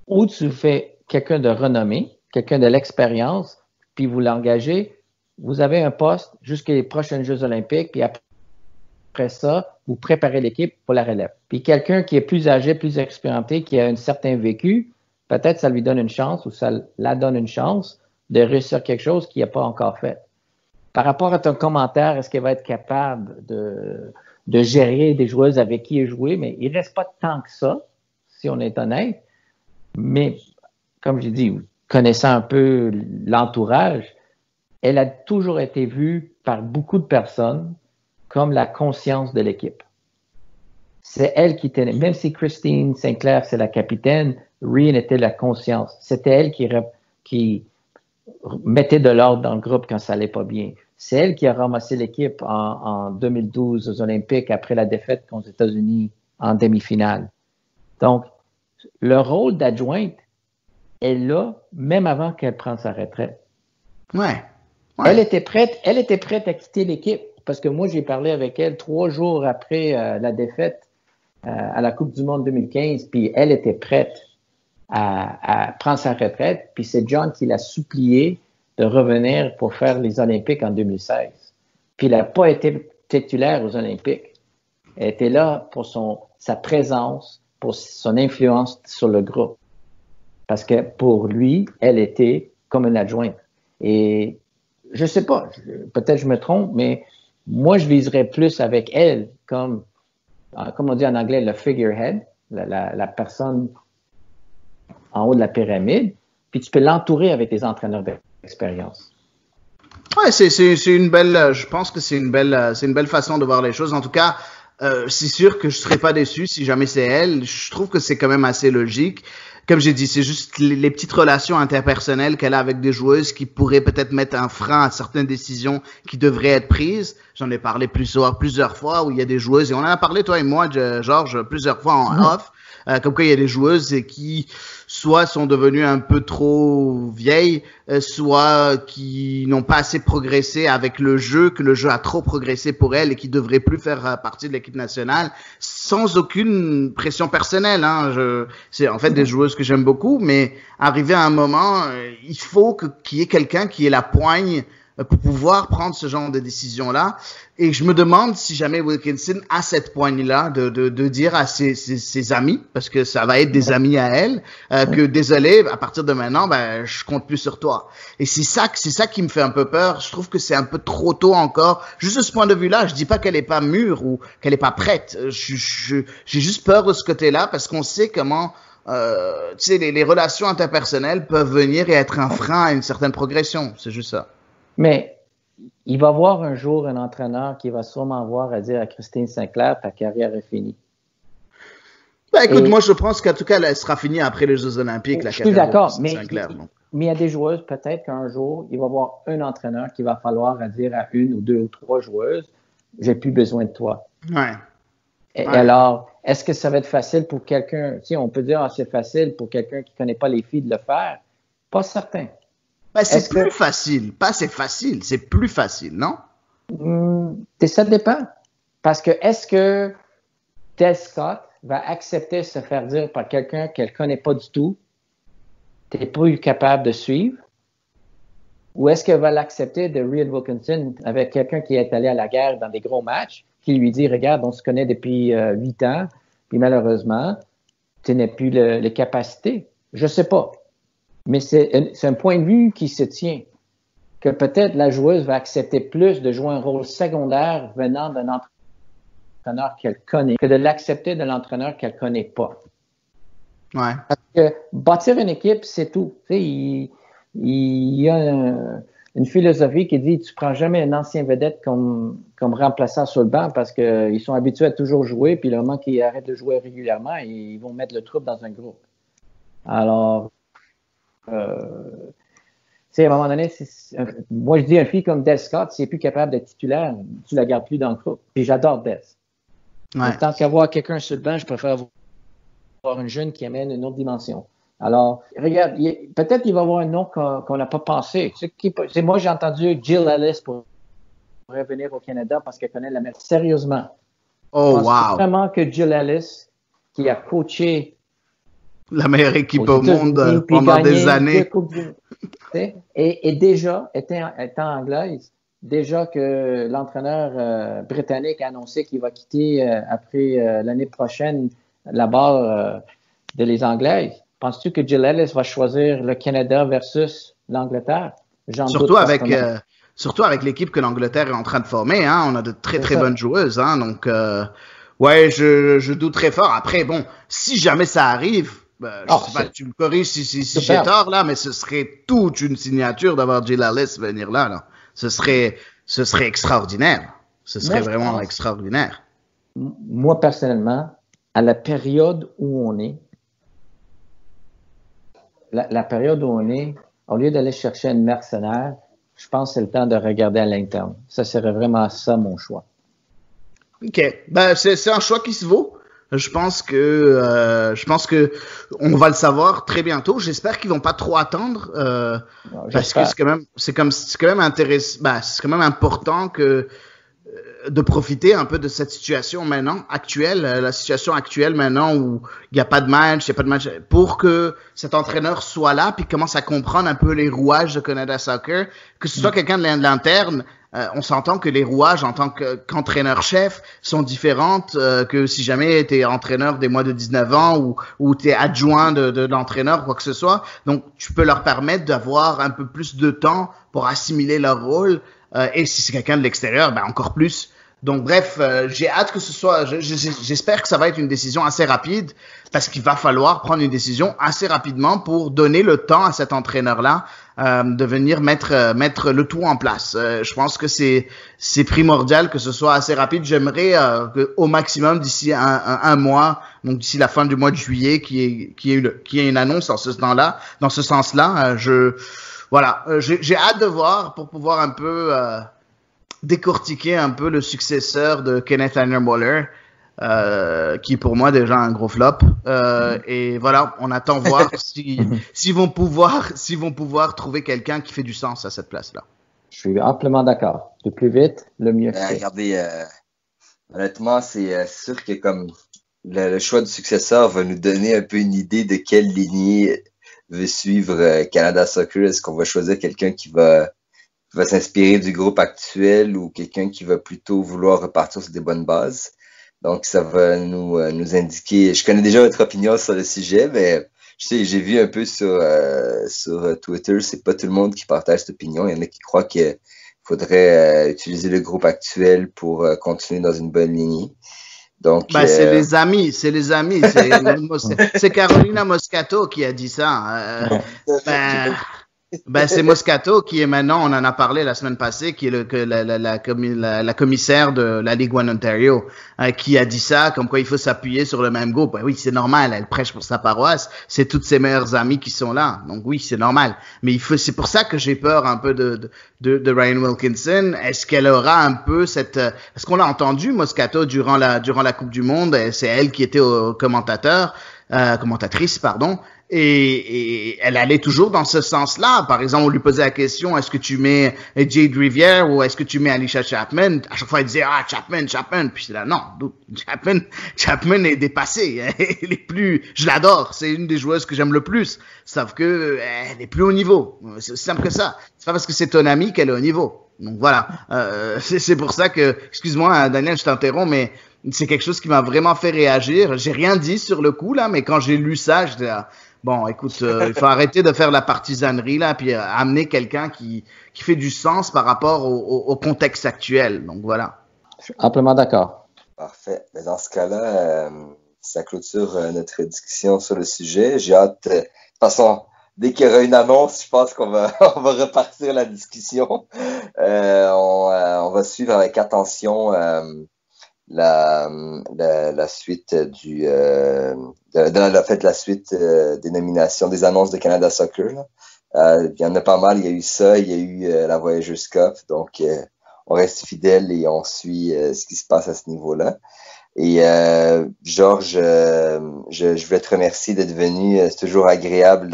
Speaker 4: ou tu fais quelqu'un de renommé, quelqu'un de l'expérience, puis vous l'engagez. Vous avez un poste jusqu'aux prochains Jeux olympiques, puis après ça, vous préparez l'équipe pour la relève. Puis quelqu'un qui est plus âgé, plus expérimenté, qui a un certain vécu, peut-être ça lui donne une chance ou ça la donne une chance de réussir quelque chose qu'il n'a pas encore fait. Par rapport à ton commentaire, est-ce qu'elle va être capable de gérer des joueuses avec qui elle joué? Mais il ne reste pas tant que ça, si on est honnête. Mais, comme j'ai dit, connaissant un peu l'entourage, elle a toujours été vue par beaucoup de personnes comme la conscience de l'équipe. C'est elle qui tenait, même si Christine Sinclair, c'est la capitaine, Rhian était la conscience. C'était elle qui mettait de l'ordre dans le groupe quand ça allait pas bien. C'est elle qui a ramassé l'équipe en 2012 aux Olympiques après la défaite contre les États-Unis en demi-finale. Donc, le rôle d'adjointe est là, même avant qu'elle prenne sa retraite.
Speaker 3: Ouais.
Speaker 4: Elle était prête à quitter l'équipe parce que moi, j'ai parlé avec elle 3 jours après la défaite à la Coupe du Monde 2015, puis elle était prête à prendre sa retraite, puis c'est John qui l'a supplié de revenir pour faire les Olympiques en 2016. Puis elle n'a pas été titulaire aux Olympiques. Elle était là pour sa présence, pour son influence sur le groupe. Parce que pour lui, elle était comme une adjointe. Et je sais pas, peut-être je me trompe, mais moi, je viserais plus avec elle comme on dit en anglais, le figurehead, la personne en haut de la pyramide, puis tu peux l'entourer avec des entraîneurs d'expérience.
Speaker 3: Ouais, c'est une belle, je pense que c'est une belle façon de voir les choses. En tout cas, c'est sûr que je serais pas déçu si jamais c'est elle. Je trouve que c'est quand même assez logique. Comme j'ai dit, c'est juste les petites relations interpersonnelles qu'elle a avec des joueuses qui pourraient peut-être mettre un frein à certaines décisions qui devraient être prises. J'en ai parlé plusieurs fois où il y a des joueuses, et on en a parlé toi et moi, Georges, plusieurs fois en off, comme quoi il y a des joueuses qui soit sont devenues un peu trop vieilles, soit qui n'ont pas assez progressé avec le jeu, que le jeu a trop progressé pour elles et qui devraient plus faire partie de l'équipe nationale, sans aucune pression personnelle. C'est en fait des joueuses que j'aime beaucoup, mais arrivé à un moment, il faut qu'il y ait quelqu'un qui ait la poigne pour pouvoir prendre ce genre de décision-là. Et je me demande si jamais Wilkinson a cette poigne-là de dire à ses amis, parce que ça va être des amis à elle, que désolé, à partir de maintenant, je compte plus sur toi. Et c'est ça qui me fait un peu peur. Je trouve que c'est un peu trop tôt encore. Juste de ce point de vue-là, je dis pas qu'elle est pas mûre ou qu'elle est pas prête. J'ai juste peur de ce côté-là parce qu'on sait comment les relations interpersonnelles peuvent venir et être un frein à une certaine progression. C'est juste ça.
Speaker 4: Mais il va y avoir un jour un entraîneur qui va sûrement avoir à dire à Christine Sinclair, ta carrière est finie.
Speaker 3: Écoute, moi je pense qu'en tout cas, elle sera finie après les Jeux Olympiques.
Speaker 4: Je suis d'accord, mais il y a des joueuses, peut-être qu'un jour, il va y avoir un entraîneur qui va falloir à dire à une ou deux ou trois joueuses, j'ai plus besoin de toi.
Speaker 3: Ouais.
Speaker 4: Et alors, est-ce que ça va être facile pour quelqu'un, on peut dire, c'est facile pour quelqu'un qui connaît pas les filles de le faire? Pas certain.
Speaker 3: C'est plus facile. Pas c'est facile, c'est plus facile, non?
Speaker 4: Ça dépend. Parce que est-ce que Des Scott va accepter de se faire dire par quelqu'un qu'elle connaît pas du tout, t'es plus capable de suivre? Ou est-ce qu'elle va l'accepter de Reed Wilkinson avec quelqu'un qui est allé à la guerre dans des gros matchs, qui lui dit, regarde, on se connaît depuis 8 ans, puis malheureusement, tu n'as plus les capacités. Je sais pas. Mais c'est un point de vue qui se tient, que peut-être la joueuse va accepter plus de jouer un rôle secondaire venant d'un entraîneur qu'elle connaît que de l'accepter de l'entraîneur qu'elle connaît pas.
Speaker 3: Ouais.
Speaker 4: Parce que bâtir une équipe, c'est tout. Tu sais, il y a une philosophie qui dit tu prends jamais un ancien vedette comme remplaçant sur le banc parce qu'ils sont habitués à toujours jouer, puis le moment qu'ils arrêtent de jouer régulièrement, ils vont mettre le trouble dans un groupe. Alors, à un moment donné, moi je dis une fille comme Des Scott, si elle n'est plus capable d'être titulaire, tu la gardes plus dans le groupe. Et j'adore Des.
Speaker 3: Ouais.
Speaker 4: Tant qu'avoir quelqu'un sur le banc, je préfère avoir une jeune qui amène une autre dimension. Alors, regarde, peut-être qu'il va y avoir un nom qu'on n'a pas pensé. Moi, j'ai entendu Jill Ellis pour revenir au Canada parce qu'elle connaît l'Amérique. Sérieusement.
Speaker 3: Oh,
Speaker 4: je pense vraiment que Jill Ellis, qui a coaché
Speaker 3: la meilleure équipe au monde pendant des années.
Speaker 4: Et déjà, étant anglaise, déjà que l'entraîneur britannique a annoncé qu'il va quitter après l'année prochaine la barre de les Anglaises. Penses-tu que Jill Ellis va choisir le Canada versus l'Angleterre?
Speaker 3: Surtout avec l'équipe que l'Angleterre est en train de former. On a de très bonnes joueuses. Donc, je doute très fort. Après, bon, si jamais ça arrive, je sais pas, tu me corriges si j'ai tort là, mais ce serait toute une signature d'avoir Jill Ellis venir là. Ce serait extraordinaire. Ce serait vraiment extraordinaire.
Speaker 4: Moi, personnellement, à la période où on est, la période où on est, au lieu d'aller chercher un mercenaire, je pense que c'est le temps de regarder à l'interne. Ça serait vraiment ça mon choix.
Speaker 3: OK. C'est un choix qui se vaut. Je pense que on va le savoir très bientôt. J'espère qu'ils vont pas trop attendre parce que c'est quand même intéressant. C'est quand même important de profiter un peu de cette situation actuelle, la situation actuelle maintenant où il n'y a pas de match, pour que cet entraîneur soit là puis commence à comprendre un peu les rouages de Canada Soccer, que ce soit quelqu'un de l'interne. On s'entend que les rouages en tant qu'entraîneur-chef sont différentes que si jamais tu es entraîneur des moins de 19 ans ou tu es adjoint de l'entraîneur, quoi que ce soit. Donc, tu peux leur permettre d'avoir un peu plus de temps pour assimiler leur rôle. Et si c'est quelqu'un de l'extérieur, encore plus. Donc bref, j'ai hâte que ce soit. J'espère que ça va être une décision assez rapide parce qu'il va falloir prendre une décision assez rapidement pour donner le temps à cet entraîneur-là de venir mettre le tout en place. Je pense que c'est primordial que ce soit assez rapide. J'aimerais au maximum d'ici un mois, donc d'ici la fin du mois de juillet, qu'il y ait une annonce dans ce sens-là. J'ai hâte de voir pour pouvoir un peu décortiquer un peu le successeur de Kenneth Niedermuller, qui est pour moi déjà un gros flop. Et voilà, on attend voir s'ils vont pouvoir trouver quelqu'un qui fait du sens à cette place-là.
Speaker 4: Je suis amplement d'accord. Le plus vite, le mieux.
Speaker 2: Regardez, honnêtement, c'est sûr que comme le choix du successeur va nous donner un peu une idée de quelle lignée veut suivre Canada Soccer. Est-ce qu'on va choisir quelqu'un qui va s'inspirer du groupe actuel ou quelqu'un qui va plutôt vouloir repartir sur des bonnes bases? Donc, ça va nous indiquer. Je connais déjà votre opinion sur le sujet, mais je sais, j'ai vu un peu sur Twitter, c'est pas tout le monde qui partage cette opinion. Il y en a qui croient qu'il faudrait utiliser le groupe actuel pour continuer dans une bonne lignée. Donc,
Speaker 3: c'est les amis. C'est Carolina Moscato qui a dit ça. C'est Moscato qui est maintenant, on en a parlé la semaine passée, qui est la commissaire de la Ligue One Ontario, qui a dit ça, comme quoi il faut s'appuyer sur le même groupe. Oui, c'est normal, elle prêche pour sa paroisse, c'est toutes ses meilleures amies qui sont là. Donc oui, c'est normal. Mais c'est pour ça que j'ai peur un peu de Ryan Wilkinson. Est-ce qu'elle aura un peu parce qu'on l'a entendu, Moscato, durant la Coupe du Monde, c'est elle qui était commentatrice, pardon. Et elle allait toujours dans ce sens-là. Par exemple, on lui posait la question, est-ce que tu mets Jade Rivière ou est-ce que tu mets Alicia Chapman? À chaque fois, elle disait, Chapman. Puis c'est là, non, Chapman est dépassée. Je l'adore. C'est une des joueuses que j'aime le plus. Sauf que, elle est plus au niveau. C'est aussi simple que ça. C'est pas parce que c'est ton ami qu'elle est au niveau. Donc voilà. C'est pour ça que, excuse-moi, Daniel, je t'interromps, mais c'est quelque chose qui m'a vraiment fait réagir. J'ai rien dit sur le coup, là, mais quand j'ai lu ça, j'étais là, bon, écoute, il faut arrêter de faire la partisanerie là, puis amener quelqu'un qui fait du sens par rapport au contexte actuel. Donc voilà.
Speaker 4: Je suis amplement d'accord.
Speaker 2: Parfait. Mais dans ce cas-là, ça clôture notre discussion sur le sujet. J'ai hâte. De toute façon, dès qu'il y aura une annonce, je pense qu'on va repartir la discussion. On va suivre avec attention la suite la suite des nominations, des annonces de Canada Soccer. Il y en a pas mal. Il y a eu ça, il y a eu la Voyageurs Cup. Donc, on reste fidèle et on suit ce qui se passe à ce niveau-là. Et Georges, je voulais te remercier d'être venu. C'est toujours agréable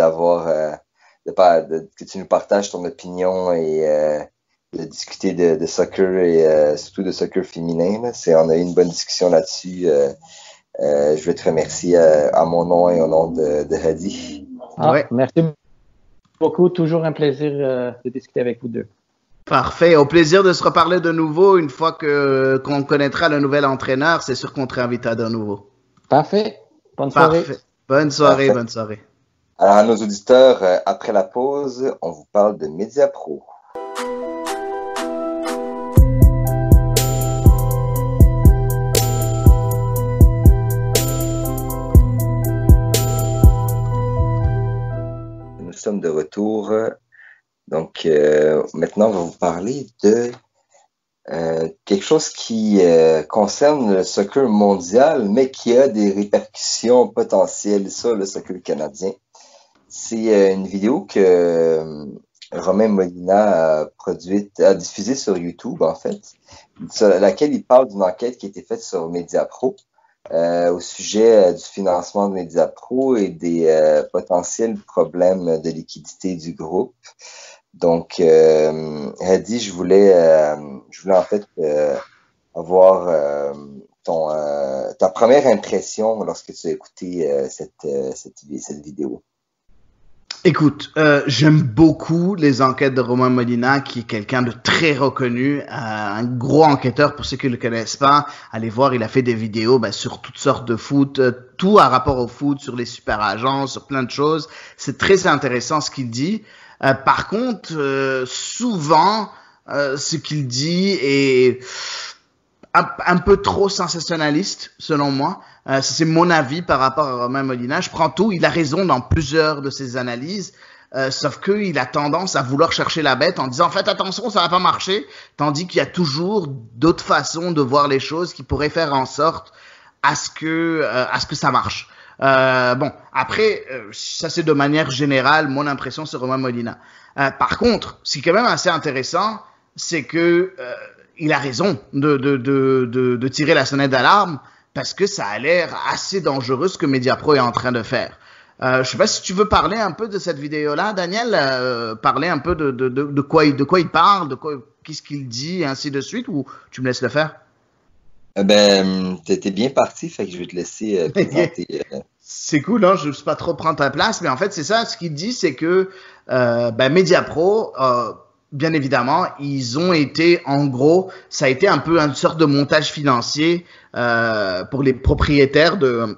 Speaker 2: que tu nous partages ton opinion et de discuter de soccer et surtout de soccer féminin. Là. On a eu une bonne discussion là-dessus. Je veux te remercier à mon nom et au nom de Hadi.
Speaker 4: Merci beaucoup. Toujours un plaisir de discuter avec vous deux.
Speaker 3: Parfait. Au plaisir de se reparler de nouveau une fois qu'on connaîtra le nouvel entraîneur. C'est sûr qu'on te réinvitera de nouveau.
Speaker 4: Parfait. Bonne soirée.
Speaker 3: Parfait. Bonne soirée.
Speaker 2: Alors, à nos auditeurs, après la pause, on vous parle de Mediapro. Nous sommes de retour. Donc, maintenant, on va vous parler de quelque chose qui concerne le soccer mondial, mais qui a des répercussions potentielles sur le soccer canadien. C'est une vidéo que Romain Molina a diffusée sur YouTube, en fait, sur laquelle il parle d'une enquête qui a été faite sur Mediapro au sujet du financement de Mediapro et des potentiels problèmes de liquidité du groupe. Donc, Hadi, je voulais en fait avoir ta première impression lorsque tu as écouté cette vidéo.
Speaker 3: Écoute, j'aime beaucoup les enquêtes de Romain Molina, qui est quelqu'un de très reconnu, un gros enquêteur. Pour ceux qui ne le connaissent pas, allez voir, il a fait des vidéos sur toutes sortes de foot, tout à rapport au foot, sur les super agents, sur plein de choses. C'est très intéressant ce qu'il dit. Par contre, souvent, ce qu'il dit est un peu trop sensationnaliste, selon moi. C'est mon avis par rapport à Romain Molina. Je prends tout. Il a raison dans plusieurs de ses analyses. Sauf qu'il a tendance à vouloir chercher la bête en disant faites attention, ça va pas marcher, tandis qu'il y a toujours d'autres façons de voir les choses qui pourraient faire en sorte à ce que ça marche. Bon, après, ça c'est de manière générale mon impression sur Romain Molina. Par contre, ce qui est quand même assez intéressant, c'est que il a raison de tirer la sonnette d'alarme parce que ça a l'air assez dangereux ce que Mediapro est en train de faire. Je sais pas si tu veux parler un peu de cette vidéo-là, Daniel, parler un peu de quoi il parle, qu'est-ce qu'il dit, et ainsi de suite, ou tu me laisses le faire?
Speaker 2: T'étais bien parti, fait que je vais te laisser présenter.
Speaker 3: C'est cool, hein, je ne sais pas trop prendre ta place, mais en fait, c'est ça, ce qu'il dit, c'est que Mediapro, bien évidemment, ils ont été, en gros, ça a été un peu une sorte de montage financier pour les propriétaires de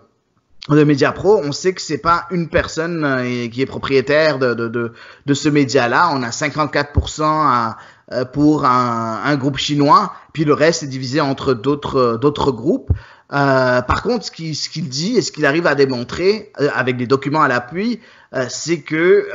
Speaker 3: Mediapro. On sait que c'est pas une personne qui est propriétaire de ce média-là. On a 54% pour un groupe chinois, puis le reste est divisé entre d'autres groupes. Par contre, ce qu'il dit et ce qu'il arrive à démontrer avec des documents à l'appui, c'est que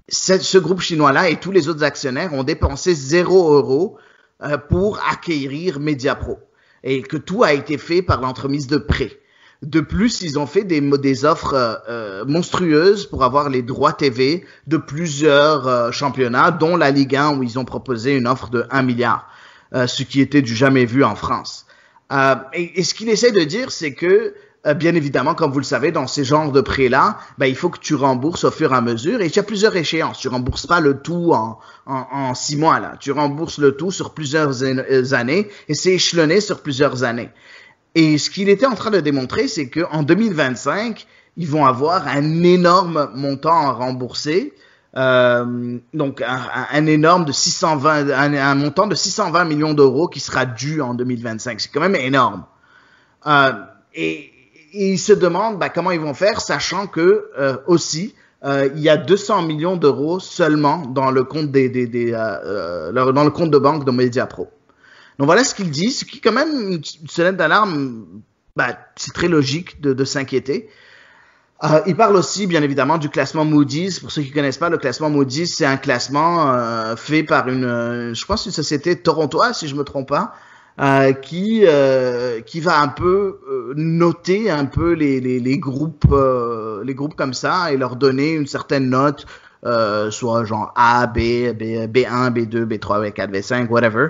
Speaker 3: ce groupe chinois-là et tous les autres actionnaires ont dépensé 0 € pour acquérir Mediapro et que tout a été fait par l'entremise de prêts. De plus, ils ont fait des offres monstrueuses pour avoir les droits TV de plusieurs championnats, dont la Ligue 1 où ils ont proposé une offre de 1 milliard, ce qui était du jamais vu en France. Et ce qu'il essaie de dire, c'est que, bien évidemment, comme vous le savez, dans ces genres de prêts-là, il faut que tu rembourses au fur et à mesure. Et il y a plusieurs échéances. Tu rembourses pas le tout en 6 mois, là. Tu rembourses le tout sur plusieurs années et c'est échelonné sur plusieurs années. Et ce qu'il était en train de démontrer, c'est qu'en 2025, ils vont avoir un énorme montant à rembourser. Donc un énorme un montant de 620 millions d'euros qui sera dû en 2025. C'est quand même énorme. Et ils se demandent comment ils vont faire, sachant que aussi il y a 200 millions d'euros seulement dans le compte dans le compte de banque de Mediapro. Donc voilà ce qu'il dit, ce qui est quand même une sonnette d'alarme, c'est très logique de s'inquiéter. Il parle aussi, bien évidemment, du classement Moody's. Pour ceux qui connaissent pas, le classement Moody's, c'est un classement fait par je pense, une société torontoise, si je me trompe pas, qui va un peu noter un peu les groupes comme ça et leur donner une certaine note. Soit genre A, B, B1, B2, B3, B4, B5, whatever.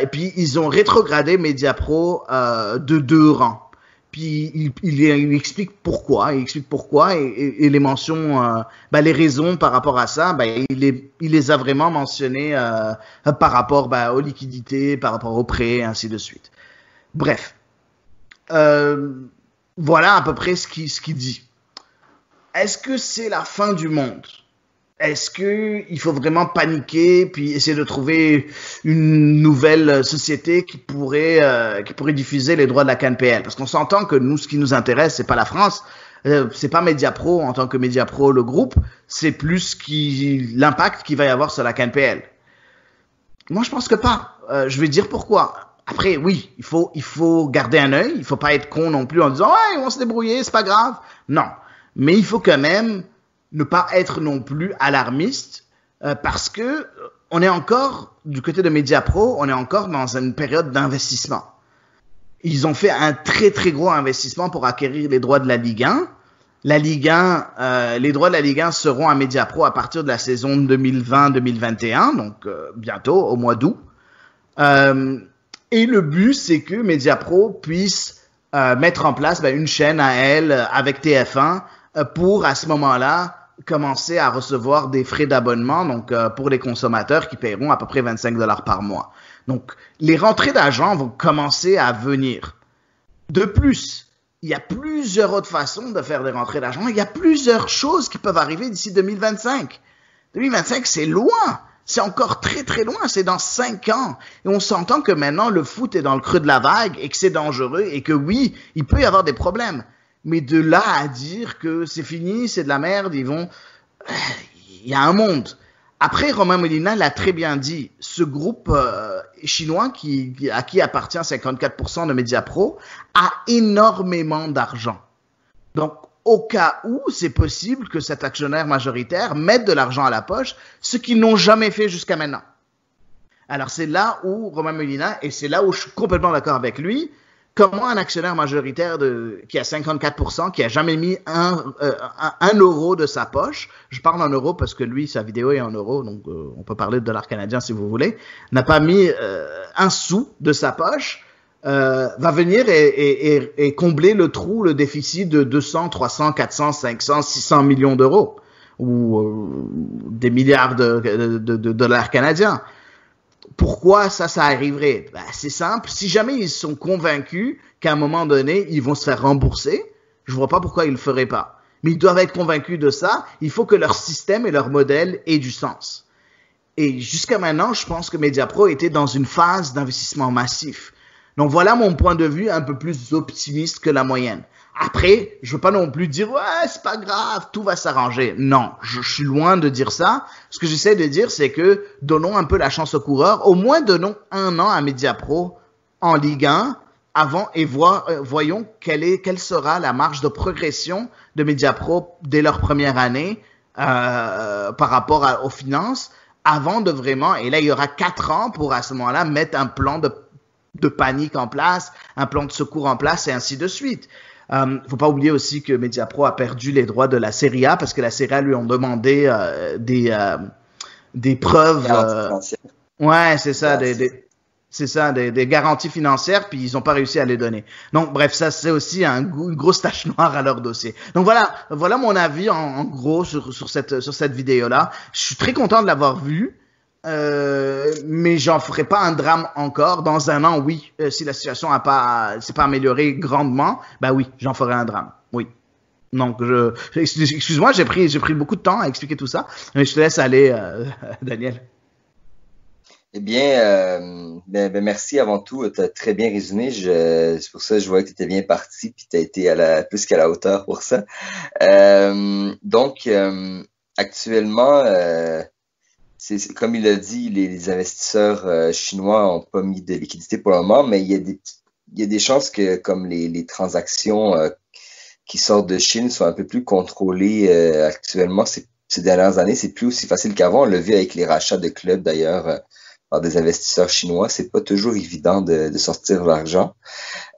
Speaker 3: Et puis, ils ont rétrogradé Mediapro de 2 rangs. Puis, il explique pourquoi. Il explique pourquoi et les mentions, les raisons par rapport à ça, il les a vraiment mentionnées par rapport aux liquidités, par rapport aux prêts, ainsi de suite. Bref. Voilà à peu près ce qu'il dit. Est-ce que c'est la fin du monde? Est-ce qu'il faut vraiment paniquer puis essayer de trouver une nouvelle société qui pourrait diffuser les droits de la CNPL? Parce qu'on s'entend que nous, ce qui nous intéresse, c'est pas la France, c'est pas Mediapro en tant que Mediapro le groupe, c'est plus l'impact qu'il va y avoir sur la CNPL. Moi, je pense que pas. Je vais dire pourquoi. Après, oui, il faut garder un œil, il faut pas être con non plus en disant ouais, ils vont se débrouiller, c'est pas grave. Non, mais il faut quand même ne pas être non plus alarmiste parce que on est encore, du côté de Mediapro, on est encore dans une période d'investissement. Ils ont fait un très très gros investissement pour acquérir les droits de la Ligue 1. La Ligue 1, les droits de la Ligue 1 seront à Mediapro à partir de la saison 2020-2021, donc bientôt, au mois d'août. Et le but, c'est que Mediapro puisse mettre en place une chaîne à elle avec TF1 pour, à ce moment-là, commencer à recevoir des frais d'abonnement, donc pour les consommateurs qui paieront à peu près 25 $ par mois. Donc, les rentrées d'argent vont commencer à venir. De plus, il y a plusieurs autres façons de faire des rentrées d'argent. Il y a plusieurs choses qui peuvent arriver d'ici 2025. 2025, c'est loin. C'est encore très, très loin. C'est dans 5 ans. Et on s'entend que maintenant, le foot est dans le creux de la vague et que c'est dangereux et que oui, il peut y avoir des problèmes. Mais de là à dire que c'est fini, c'est de la merde, il y a un monde. Après, Romain Molina l'a très bien dit. Ce groupe chinois à qui appartient 54% de Mediapro a énormément d'argent. Donc, au cas où, c'est possible que cet actionnaire majoritaire mette de l'argent à la poche, ce qu'ils n'ont jamais fait jusqu'à maintenant. Alors, c'est là où Romain Molina, et c'est là où je suis complètement d'accord avec lui, comment un actionnaire majoritaire qui a 54%, qui a jamais mis un euro de sa poche, je parle en euros parce que lui, sa vidéo est en euros, donc on peut parler de dollars canadiens si vous voulez, n'a pas mis un sou de sa poche, va venir et combler le trou, le déficit de 200, 300, 400, 500, 600 millions d'euros ou des milliards de dollars canadiens. Pourquoi ça arriverait? Ben, c'est simple. Si jamais ils sont convaincus qu'à un moment donné, ils vont se faire rembourser, je vois pas pourquoi ils le feraient pas. Mais ils doivent être convaincus de ça. Il faut que leur système et leur modèle aient du sens. Et jusqu'à maintenant, je pense que Mediapro était dans une phase d'investissement massif. Donc voilà mon point de vue un peu plus optimiste que la moyenne. Après, je veux pas non plus dire, ouais, c'est pas grave, tout va s'arranger. Non, je suis loin de dire ça. Ce que j'essaie de dire, c'est que donnons un peu la chance aux coureurs. Au moins, donnons 1 an à Mediapro en Ligue 1 avant et voyons quelle sera la marge de progression de Mediapro dès leur première année par rapport aux finances avant de vraiment, et là, il y aura 4 ans pour à ce moment-là mettre un plan de panique en place, un plan de secours en place et ainsi de suite. Faut pas oublier aussi que Mediapro a perdu les droits de la Serie A parce que la Serie A lui ont demandé des preuves. Ouais, c'est ça, des garanties financières, puis ils n'ont pas réussi à les donner. Donc, bref, ça c'est aussi une grosse tache noire à leur dossier. Donc voilà mon avis en gros sur cette vidéo-là. Je suis très content de l'avoir vue. Mais j'en ferai pas un drame encore. Dans 1 an, oui, si la situation s'est pas améliorée grandement, ben oui, j'en ferai un drame. Oui. Donc, excuse-moi, j'ai pris beaucoup de temps à expliquer tout ça, mais je te laisse aller, Daniel.
Speaker 2: Eh bien, merci avant tout. Tu as très bien résumé. C'est pour ça que je voyais que tu étais bien parti, puis tu as été plus qu'à la hauteur pour ça. Donc, actuellement, c'est comme il a dit, les investisseurs chinois n'ont pas mis de liquidité pour le moment, mais il y a des chances que comme les transactions qui sortent de Chine sont un peu plus contrôlées actuellement ces dernières années, c'est plus aussi facile qu'avant. On l'a vu avec les rachats de clubs d'ailleurs par des investisseurs chinois. C'est pas toujours évident de sortir l'argent.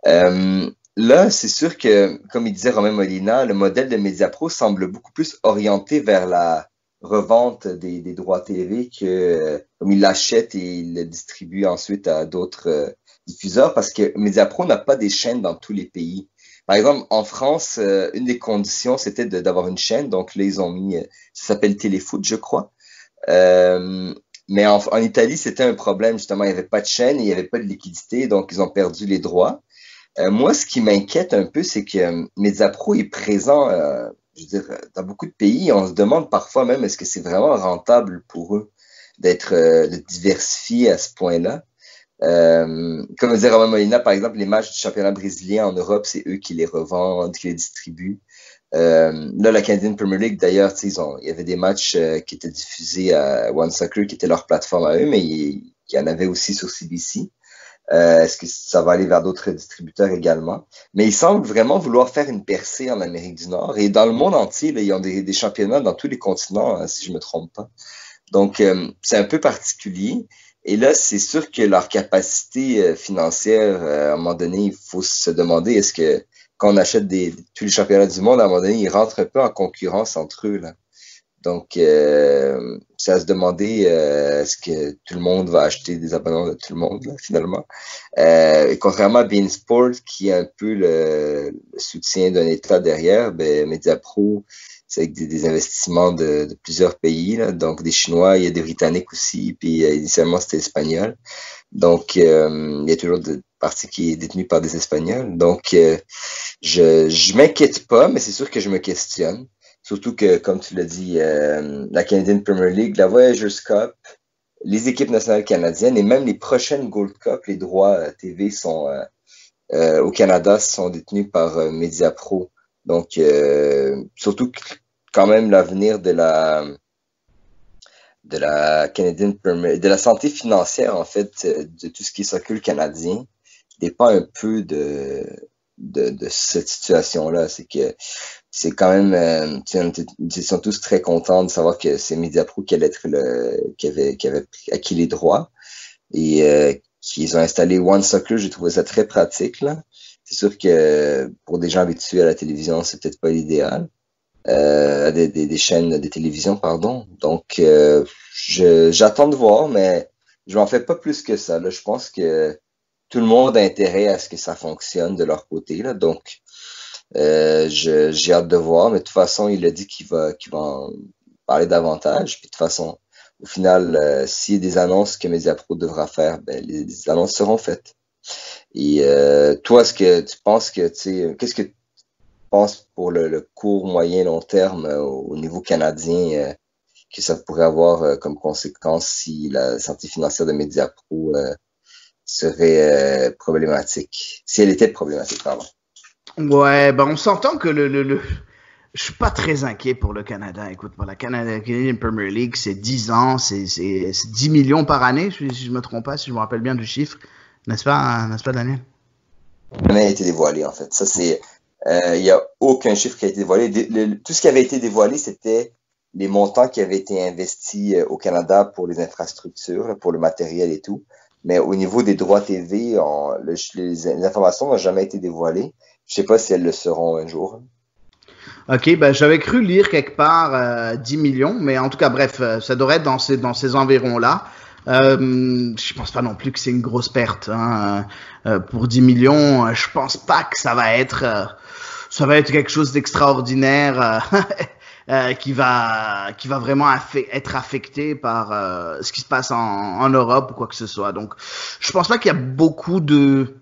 Speaker 2: Là, c'est sûr que, comme il disait Romain Molina, le modèle de Mediapro semble beaucoup plus orienté vers la revente des droits TV que comme il l'achète et il le distribue ensuite à d'autres diffuseurs parce que Mediapro n'a pas des chaînes dans tous les pays. Par exemple, en France, une des conditions, c'était d'avoir une chaîne. Donc là, ils ont mis, ça s'appelle Téléfoot, je crois. Mais en Italie, c'était un problème, justement. Il n'y avait pas de chaîne et il n'y avait pas de liquidité, donc ils ont perdu les droits. Moi, ce qui m'inquiète un peu, c'est que Mediapro est présent je veux dire, dans beaucoup de pays, on se demande parfois même est-ce que c'est vraiment rentable pour eux de diversifier à ce point-là. Comme disait Romain Molina, par exemple, les matchs du championnat brésilien en Europe, c'est eux qui les revendent, qui les distribuent. Là, la Canadian Premier League, d'ailleurs, il y avait des matchs qui étaient diffusés à One Soccer, qui était leur plateforme à eux, mais il y en avait aussi sur CBC. Est-ce que ça va aller vers d'autres distributeurs également? Mais ils semblent vraiment vouloir faire une percée en Amérique du Nord. Et dans le monde entier, là, ils ont des championnats dans tous les continents, si je me trompe pas. Donc, c'est un peu particulier. Et là, c'est sûr que leur capacité financière, à un moment donné, il faut se demander, est-ce que quand on achète tous les championnats du monde, à un moment donné, ils rentrent un peu en concurrence entre eux, là. Donc, c'est à se demander est-ce que tout le monde va acheter des abonnements de tout le monde, là, finalement. Et contrairement à beIN Sport, qui a un peu le soutien d'un État derrière, Mediapro, c'est avec des investissements de plusieurs pays, là, donc des Chinois, il y a des Britanniques aussi, puis initialement c'était espagnol. Donc, il y a toujours des parties qui est détenue par des Espagnols. Donc, je m'inquiète pas, mais c'est sûr que je me questionne. Surtout que, comme tu l'as dit, la Canadian Premier League, la Voyageurs Cup, les équipes nationales canadiennes et même les prochaines Gold Cup, les droits TV sont au Canada sont détenus par Mediapro. Donc, surtout quand même l'avenir de de la santé financière, en fait, de tout ce qui est soccer canadien, dépend un peu de cette situation-là. C'est que c'est quand même, ils sont tous très contents de savoir que c'est Mediapro qui allait être qui avait acquis les droits et qu'ils ont installé One Soccer. J'ai trouvé ça très pratique, là. C'est sûr que pour des gens habitués à la télévision, c'est peut-être pas l'idéal. Des chaînes de télévision, pardon. Donc, j'attends de voir, mais je m'en fais pas plus que ça, là. Je pense que tout le monde a intérêt à ce que ça fonctionne de leur côté, là. Donc, j'ai hâte de voir, mais de toute façon, il a dit qu'il va en parler davantage. Puis de toute façon, au final, s'il y a des annonces que Mediapro devra faire, ben les annonces seront faites. Et toi, est-ce que tu penses que qu'est-ce que tu penses pour le court, moyen, long terme au niveau canadien que ça pourrait avoir comme conséquence si la santé financière de Mediapro serait problématique, si elle était problématique, pardon.
Speaker 3: Ouais, ben on s'entend que je suis pas très inquiet pour le Canada. Écoute, pour la Canadian Premier League, c'est 10 ans, c'est 10 millions par année, si je me trompe pas, si je me rappelle bien du chiffre. N'est-ce pas, Daniel?
Speaker 2: Jamais a été dévoilé, en fait. Ça, c'est, il y a aucun chiffre qui a été dévoilé. Tout ce qui avait été dévoilé, c'était les montants qui avaient été investis au Canada pour les infrastructures, pour le matériel et tout. Mais au niveau des droits TV, les informations n'ont jamais été dévoilées. Je sais pas si elles le seront un jour.
Speaker 3: Ok, ben j'avais cru lire quelque part 10 millions, mais en tout cas, bref, ça devrait être dans ces environs-là. Je pense pas non plus que c'est une grosse perte, hein. Pour 10 millions, je pense pas que ça va être quelque chose d'extraordinaire qui va vraiment être affecté par ce qui se passe en Europe ou quoi que ce soit. Donc, je pense pas qu'il y a beaucoup de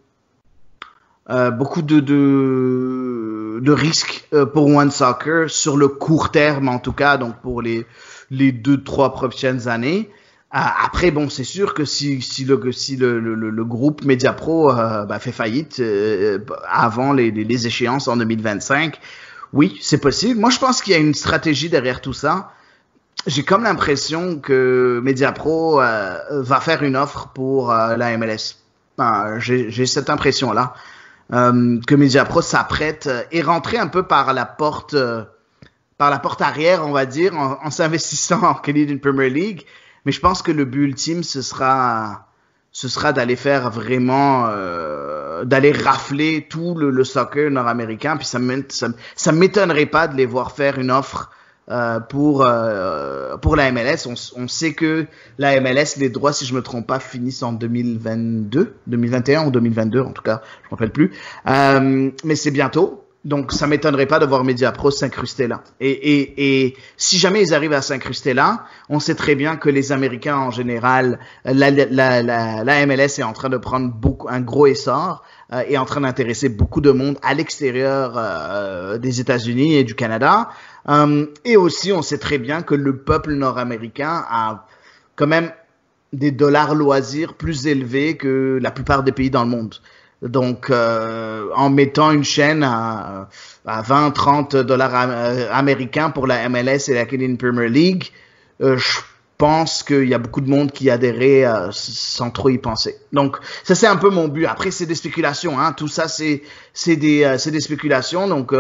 Speaker 3: risques pour One Soccer sur le court terme, en tout cas, donc pour les 2-3 prochaines années. Après, bon, c'est sûr que si le groupe Mediapro fait faillite avant les échéances en 2025, oui, c'est possible. Moi, je pense qu'il y a une stratégie derrière tout ça. J'ai comme l'impression que Mediapro va faire une offre pour la MLS. J'ai cette impression-là. Que Mediapro s'apprête et rentrer un peu par la porte arrière, on va dire, en s'investissant en Canadian Premier League. Mais je pense que le but ultime, ce sera d'aller faire vraiment, d'aller rafler tout le soccer nord-américain. Puis ça m'étonnerait pas de les voir faire une offre pour la MLS. On sait que la MLS, les droits, si je me trompe pas, finissent en 2021 ou 2022, en tout cas, je me rappelle plus. Mais c'est bientôt. Donc, ça m'étonnerait pas de voir Mediapro s'incruster là. Et si jamais ils arrivent à s'incruster là, on sait très bien que les Américains en général, la MLS est en train de prendre un gros essor, est en train d'intéresser beaucoup de monde à l'extérieur des États-Unis et du Canada. Et aussi, on sait très bien que le peuple nord-américain a quand même des dollars loisirs plus élevés que la plupart des pays dans le monde. Donc, en mettant une chaîne à 20-30 dollars américains pour la MLS et la Canadian Premier League, je pense qu'il y a beaucoup de monde qui adhérait sans trop y penser. Donc, ça c'est un peu mon but. Après, c'est des spéculations, hein. Tout ça, c'est des spéculations. Donc,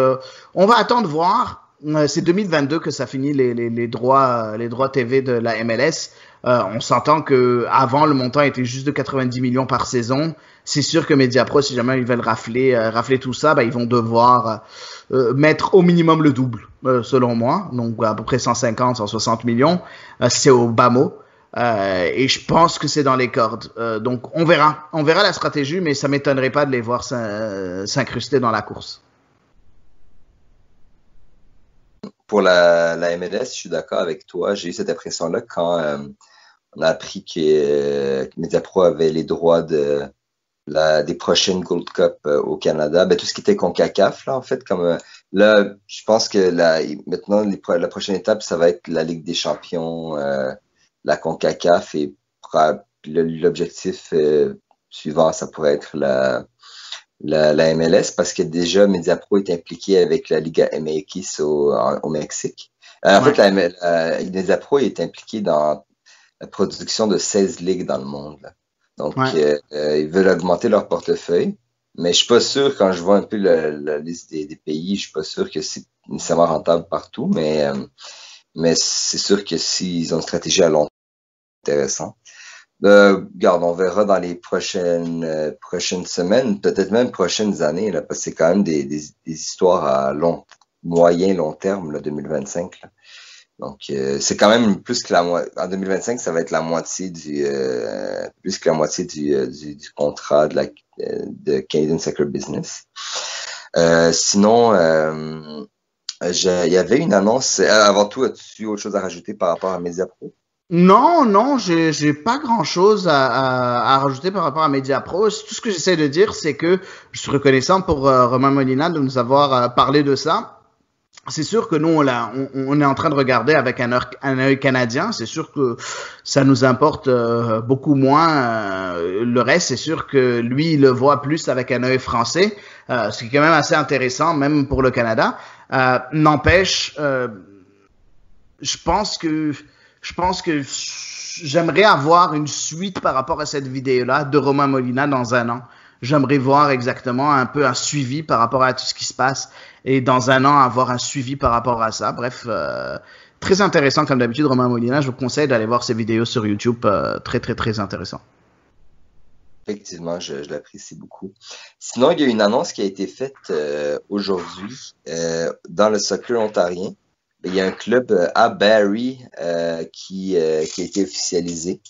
Speaker 3: on va attendre voir. C'est 2022 que ça finit les droits TV de la MLS. On s'entend que avant le montant était juste de 90 millions par saison. C'est sûr que Mediapro, si jamais ils veulent rafler tout ça, ils vont devoir mettre au minimum le double, selon moi. Donc à peu près 150-160 millions. C'est au bas mot. Et je pense que c'est dans les cordes. Donc on verra la stratégie, mais ça m'étonnerait pas de les voir s'incruster dans la course.
Speaker 2: Pour la MLS, je suis d'accord avec toi. J'ai eu cette impression-là quand on a appris que Mediapro avait les droits des prochaines Gold Cup au Canada. Tout ce qui était CONCACAF, là, en fait, comme là, je pense que maintenant, la prochaine étape, ça va être la Ligue des Champions, la CONCACAF, et l'objectif suivant, ça pourrait être la MLS, parce que déjà Mediapro est impliqué avec la Liga MX au Mexique. En fait, Mediapro est impliqué dans la production de 16 ligues dans le monde, là. Donc,
Speaker 3: Ouais.
Speaker 2: ils veulent augmenter leur portefeuille. Mais je suis pas sûr, quand je vois un peu la liste des pays, je suis pas sûr que c'est nécessairement rentable partout, mais c'est sûr que s'ils ont une stratégie à long terme intéressant. Regarde, on verra dans les prochaines semaines, peut-être même prochaines années, là, parce que c'est quand même des histoires à long terme, là, 2025. Là. Donc, c'est quand même plus que en 2025, ça va être la moitié plus que la moitié du contrat de Canadian Soccer Business. Sinon, il y avait une annonce. Avant tout, as-tu autre chose à rajouter par rapport à MediaPro?
Speaker 3: Non, non, j'ai pas grand-chose à rajouter par rapport à MediaPro. Tout ce que j'essaie de dire, c'est que je suis reconnaissant pour Romain Molina de nous avoir parlé de ça. C'est sûr que nous, on est en train de regarder avec un œil canadien. C'est sûr que ça nous importe beaucoup moins. Le reste, c'est sûr que lui, il le voit plus avec un œil français, ce qui est quand même assez intéressant, même pour le Canada. N'empêche, je pense que j'aimerais avoir une suite par rapport à cette vidéo-là de Romain Molina dans un an. J'aimerais voir exactement un peu un suivi par rapport à tout ce qui se passe et dans un an avoir un suivi par rapport à ça. Bref, très intéressant comme d'habitude Romain Molina. Je vous conseille d'aller voir ses vidéos sur YouTube. Très, très, très intéressant.
Speaker 2: Effectivement, je l'apprécie beaucoup. Sinon, il y a une annonce qui a été faite aujourd'hui dans le soccer ontarien. Il y a un club à Barrie qui a été officialisé.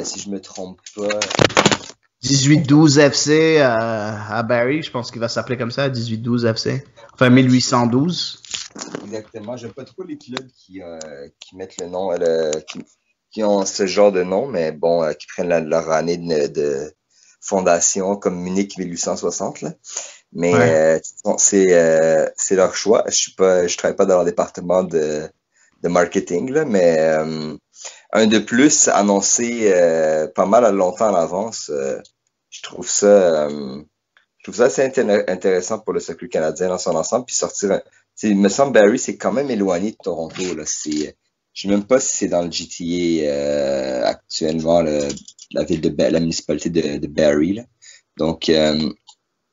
Speaker 2: Si je me trompe pas.
Speaker 3: 1812 FC à Barrie, je pense qu'il va s'appeler comme ça, 1812 FC. Enfin, 1812.
Speaker 2: Exactement. J'aime pas trop les clubs qui mettent le nom, qui ont ce genre de nom, mais bon, qui prennent leur année de fondation comme Munich 1860, là. Mais
Speaker 3: Ouais.
Speaker 2: c'est leur choix. Je travaille pas dans leur département de marketing, là, mais un de plus annoncé pas mal à longtemps à l'avance. Je trouve ça assez intéressant pour le soccer canadien dans son ensemble. Puis sortir, il me semble Barrie, c'est quand même éloigné de Toronto. Là. Je sais même pas si c'est dans le GTA actuellement, la ville la municipalité de Barrie. Là. Donc,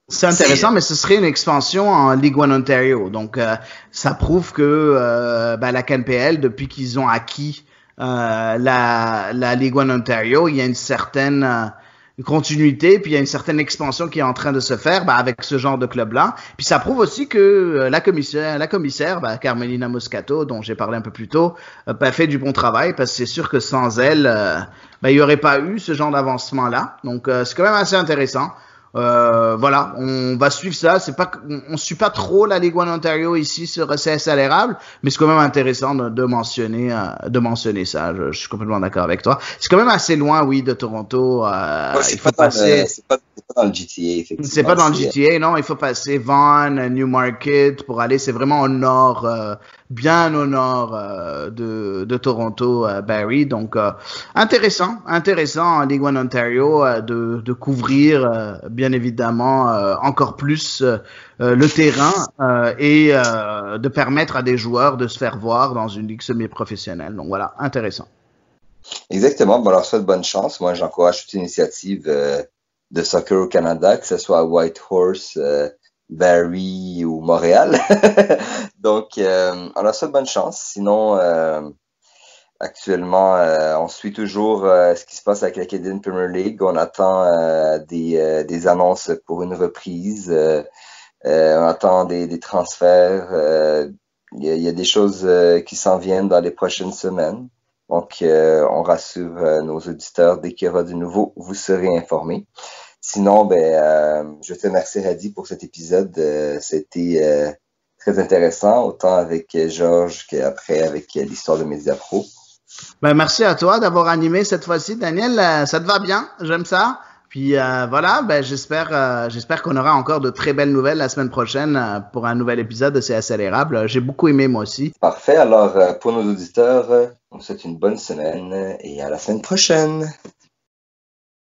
Speaker 3: C'est intéressant, mais ce serait une expansion en Ligue 1 Ontario. Donc, ça prouve que la CNPL, depuis qu'ils ont acquis la Ligue 1 Ontario, il y a une certaine continuité, puis il y a une certaine expansion qui est en train de se faire avec ce genre de club-là. Puis ça prouve aussi que la commissaire Carmelina Moscato, dont j'ai parlé un peu plus tôt, fait du bon travail, parce que c'est sûr que sans elle, il n'y aurait pas eu ce genre d'avancement-là. Donc, c'est quand même assez intéressant. Voilà, on va suivre ça. On suit pas trop la Ligue 1 Ontario ici sur CSL Érable, mais c'est quand même intéressant de mentionner ça. Je suis complètement d'accord avec toi. C'est quand même assez loin, oui, de Toronto. Il faut passer.
Speaker 2: C'est pas dans le GTA, effectivement.
Speaker 3: C'est pas dans le GTA, non. Il faut passer Vaughan, Newmarket pour aller. C'est vraiment au nord, bien au nord de Toronto, Barrie. Donc, intéressant en Ligue 1 Ontario de couvrir, bien évidemment, encore plus le terrain et de permettre à des joueurs de se faire voir dans une ligue semi-professionnelle. Donc voilà, intéressant.
Speaker 2: Exactement. Bon, alors, souhaite bonne chance. Moi, j'encourage toute initiative de soccer au Canada, que ce soit à Whitehorse, Barrie ou Montréal. Donc, on leur souhaite bonne chance. Sinon, actuellement, on suit toujours ce qui se passe avec la Canadian Premier League. On attend des annonces pour une reprise. On attend des transferts. Il y a des choses qui s'en viennent dans les prochaines semaines. Donc, on rassure nos auditeurs, dès qu'il y aura du nouveau, vous serez informés. Sinon, je te remercie, Hadi, pour cet épisode. C'était très intéressant, autant avec Georges qu'après avec l'histoire de MediaPro.
Speaker 3: Merci à toi d'avoir animé cette fois-ci, Daniel. Ça te va bien? J'aime ça. Puis voilà, j'espère qu'on aura encore de très belles nouvelles la semaine prochaine pour un nouvel épisode de CSL Érable. J'ai beaucoup aimé moi aussi.
Speaker 2: Parfait. Alors, pour nos auditeurs, on vous souhaite une bonne semaine et à la semaine prochaine.